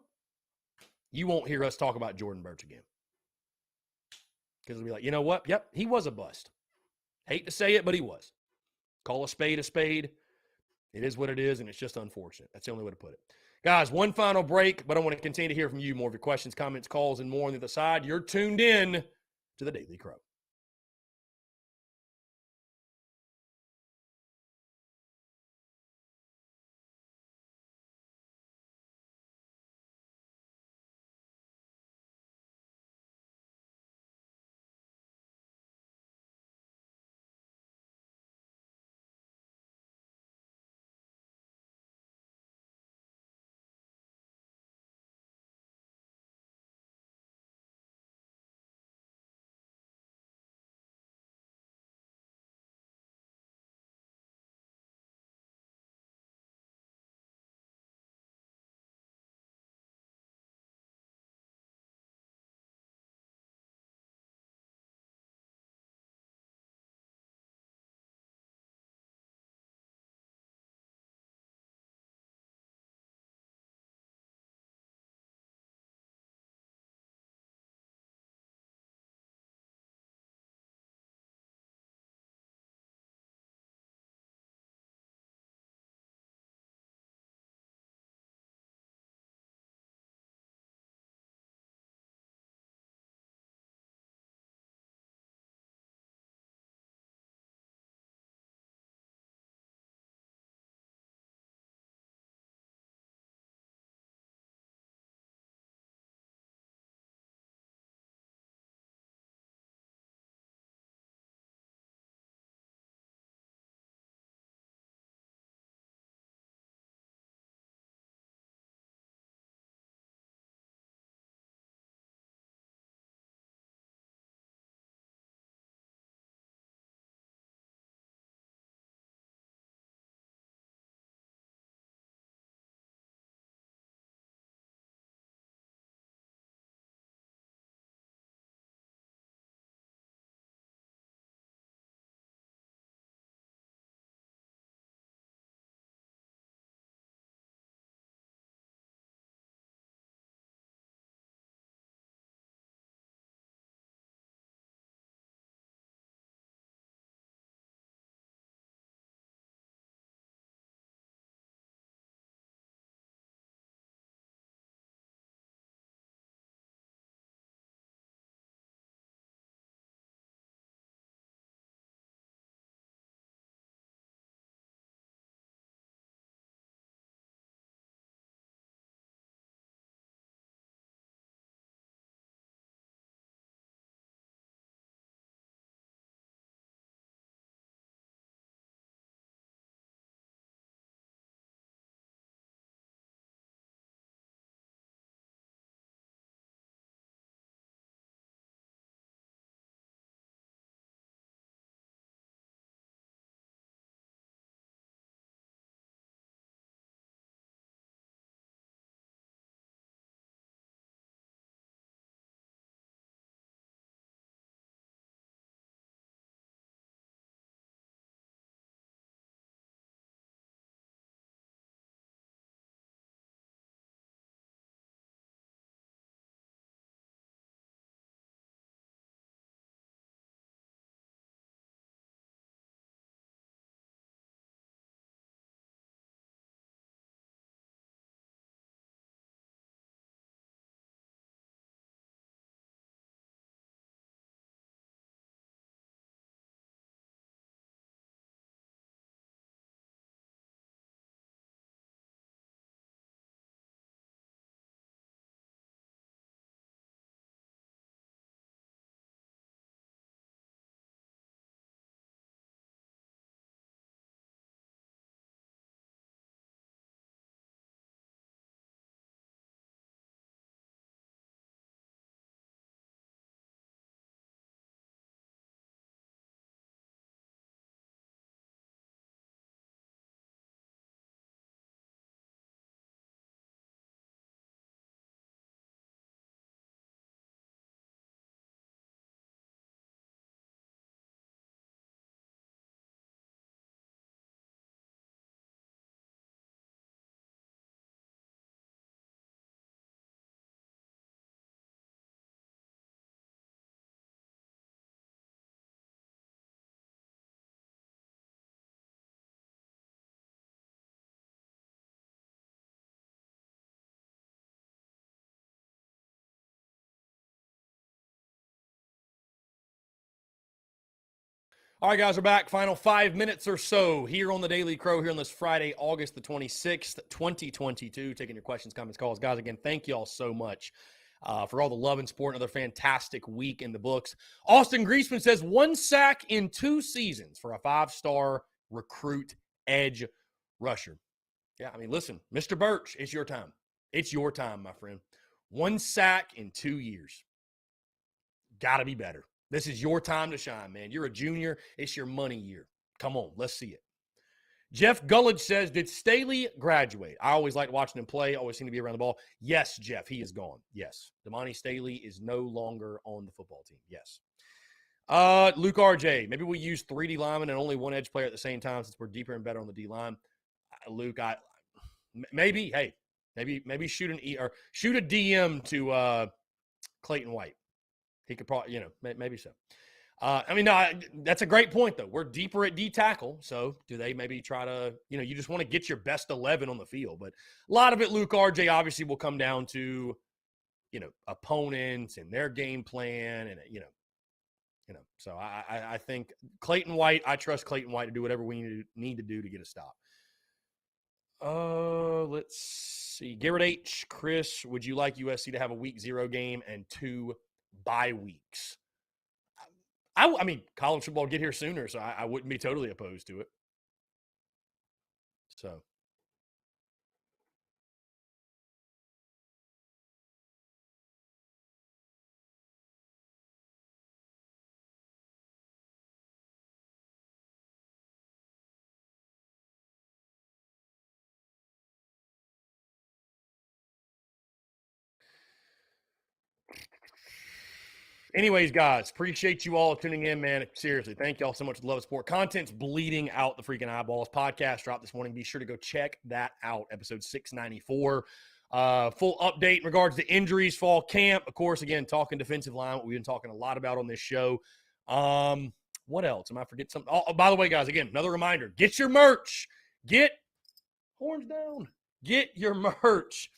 you won't hear us talk about Jordan Birch again. Because it'll be like, you know what? Yep, he was a bust. Hate to say it, but he was. Call a spade a spade. It is what it is, and it's just unfortunate. That's the only way to put it. Guys, one final break, but I want to continue to hear from you. More of your questions, comments, calls, and more on the other side. You're tuned in to the Daily Crow. All right, guys, we're back. Final 5 minutes or so here on the Daily Crow here on this Friday, August the 26th, 2022. Taking your questions, comments, calls. Guys, again, thank you all so much for all the love and support. Another fantastic week in the books. Austin Griesman says 1 sack in 2 seasons for a 5-star recruit edge rusher. Yeah, I mean, listen, Mr. Birch, it's your time. It's your time, my friend. 1 sack in 2 years. Got to be better. This is your time to shine, man. You're a junior. It's your money year. Come on, let's see it. Jeff Gullidge says, did Staley graduate? I always like watching him play. Always seem to be around the ball. Yes, Jeff, he is gone. Yes. Damani Staley is no longer on the football team. Yes. Luke RJ, maybe we use 3 D linemen and only 1 edge player at the same time since we're deeper and better on the D line. Luke, maybe shoot a DM to Clayton White. He could probably, maybe so. That's a great point, though. We're deeper at D tackle. So do they maybe try to, you just want to get your best 11 on the field. But a lot of it, Luke RJ, obviously will come down to, opponents and their game plan. And, so I think Clayton White, I trust Clayton White to do whatever we need to do to get a stop. Let's see. Garrett H. Chris, would you like USC to have a week 0 game and 2 bye weeks? I mean, college football get here sooner, so I wouldn't be totally opposed to it. So. Anyways, guys, appreciate you all tuning in, man. Seriously, thank y'all so much for the love and support. Content's bleeding out the freaking eyeballs. Podcast dropped this morning. Be sure to go check that out. Episode 694. Full update in regards to injuries, fall camp. Of course, again, talking defensive line, what we've been talking a lot about on this show. What else? Am I forgetting something? Oh, by the way, guys, again, another reminder. Get your merch. Get horns down. Get your merch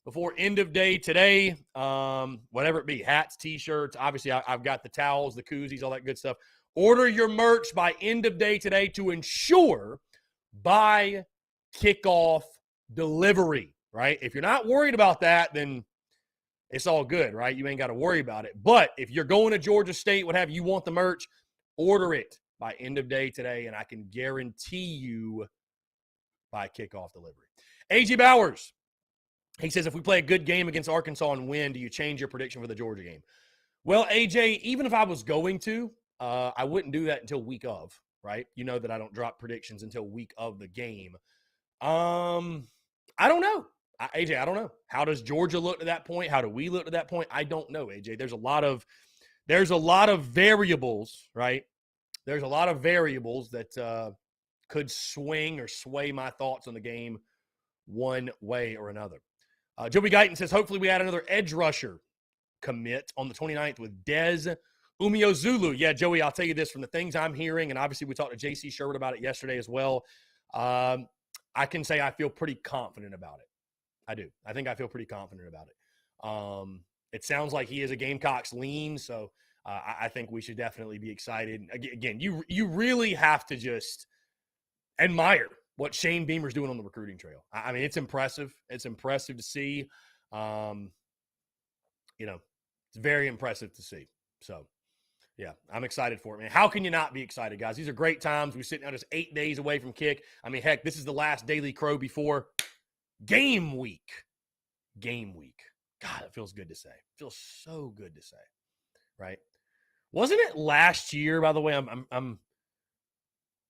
before end of day today, whatever it be, hats, T-shirts. Obviously, I've got the towels, the koozies, all that good stuff. Order your merch by end of day today to ensure by kickoff delivery, right? If you're not worried about that, then it's all good, right? You ain't got to worry about it. But if you're going to Georgia State, what have you, want the merch, order it by end of day today, and I can guarantee you by kickoff delivery. A.J. Bowers. He says, if we play a good game against Arkansas and win, do you change your prediction for the Georgia game? Well, AJ, even if I was going to, I wouldn't do that until week of, right? You know that I don't drop predictions until week of the game. I don't know. AJ, I don't know. How does Georgia look to that point? How do we look to that point? I don't know, AJ. There's a lot of variables, right? There's a lot of variables that could swing or sway my thoughts on the game one way or another. Joey Guyton says, hopefully we add another edge rusher commit on the 29th with Dez Umeozulu. Yeah, Joey, I'll tell you this from the things I'm hearing, and obviously we talked to J.C. Sherwood about it yesterday as well. I can say I feel pretty confident about it. I do. I think I feel pretty confident about it. It sounds like he is a Gamecocks lean, so I think we should definitely be excited. Again, you really have to just admire what Shane Beamer's doing on the recruiting trail. I mean, it's impressive. It's impressive to see. It's very impressive to see. So, yeah, I'm excited for it, man. How can you not be excited, guys? These are great times. We're sitting now just 8 days away from kick. I mean, heck, this is the last Daily Crow before game week. Game week. God, it feels good to say. It feels so good to say, right? Wasn't it last year, by the way?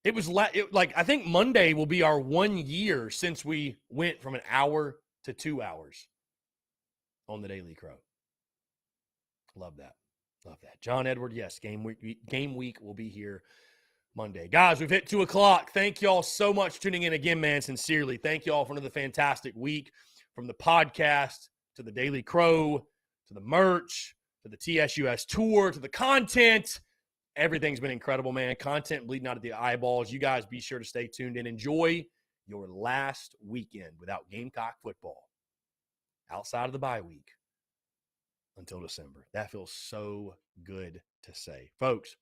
It was I think Monday will be our 1 year since we went from an hour to 2 hours on the Daily Crow. Love that. Love that. John Edward, yes, game week will be here Monday. Guys, we've hit 2 o'clock. Thank y'all so much for tuning in again, man. Sincerely. Thank y'all for another fantastic week, from the podcast to the Daily Crow to the merch to the TSUS tour to the content. Everything's been incredible, man. Content bleeding out of the eyeballs. You guys be sure to stay tuned in. Enjoy your last weekend without Gamecock football outside of the bye week until December. That feels so good to say. Folks,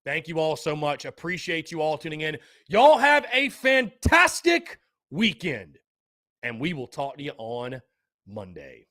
Thank you all so much. Appreciate you all tuning in. Y'all have a fantastic weekend, and we will talk to you on Monday.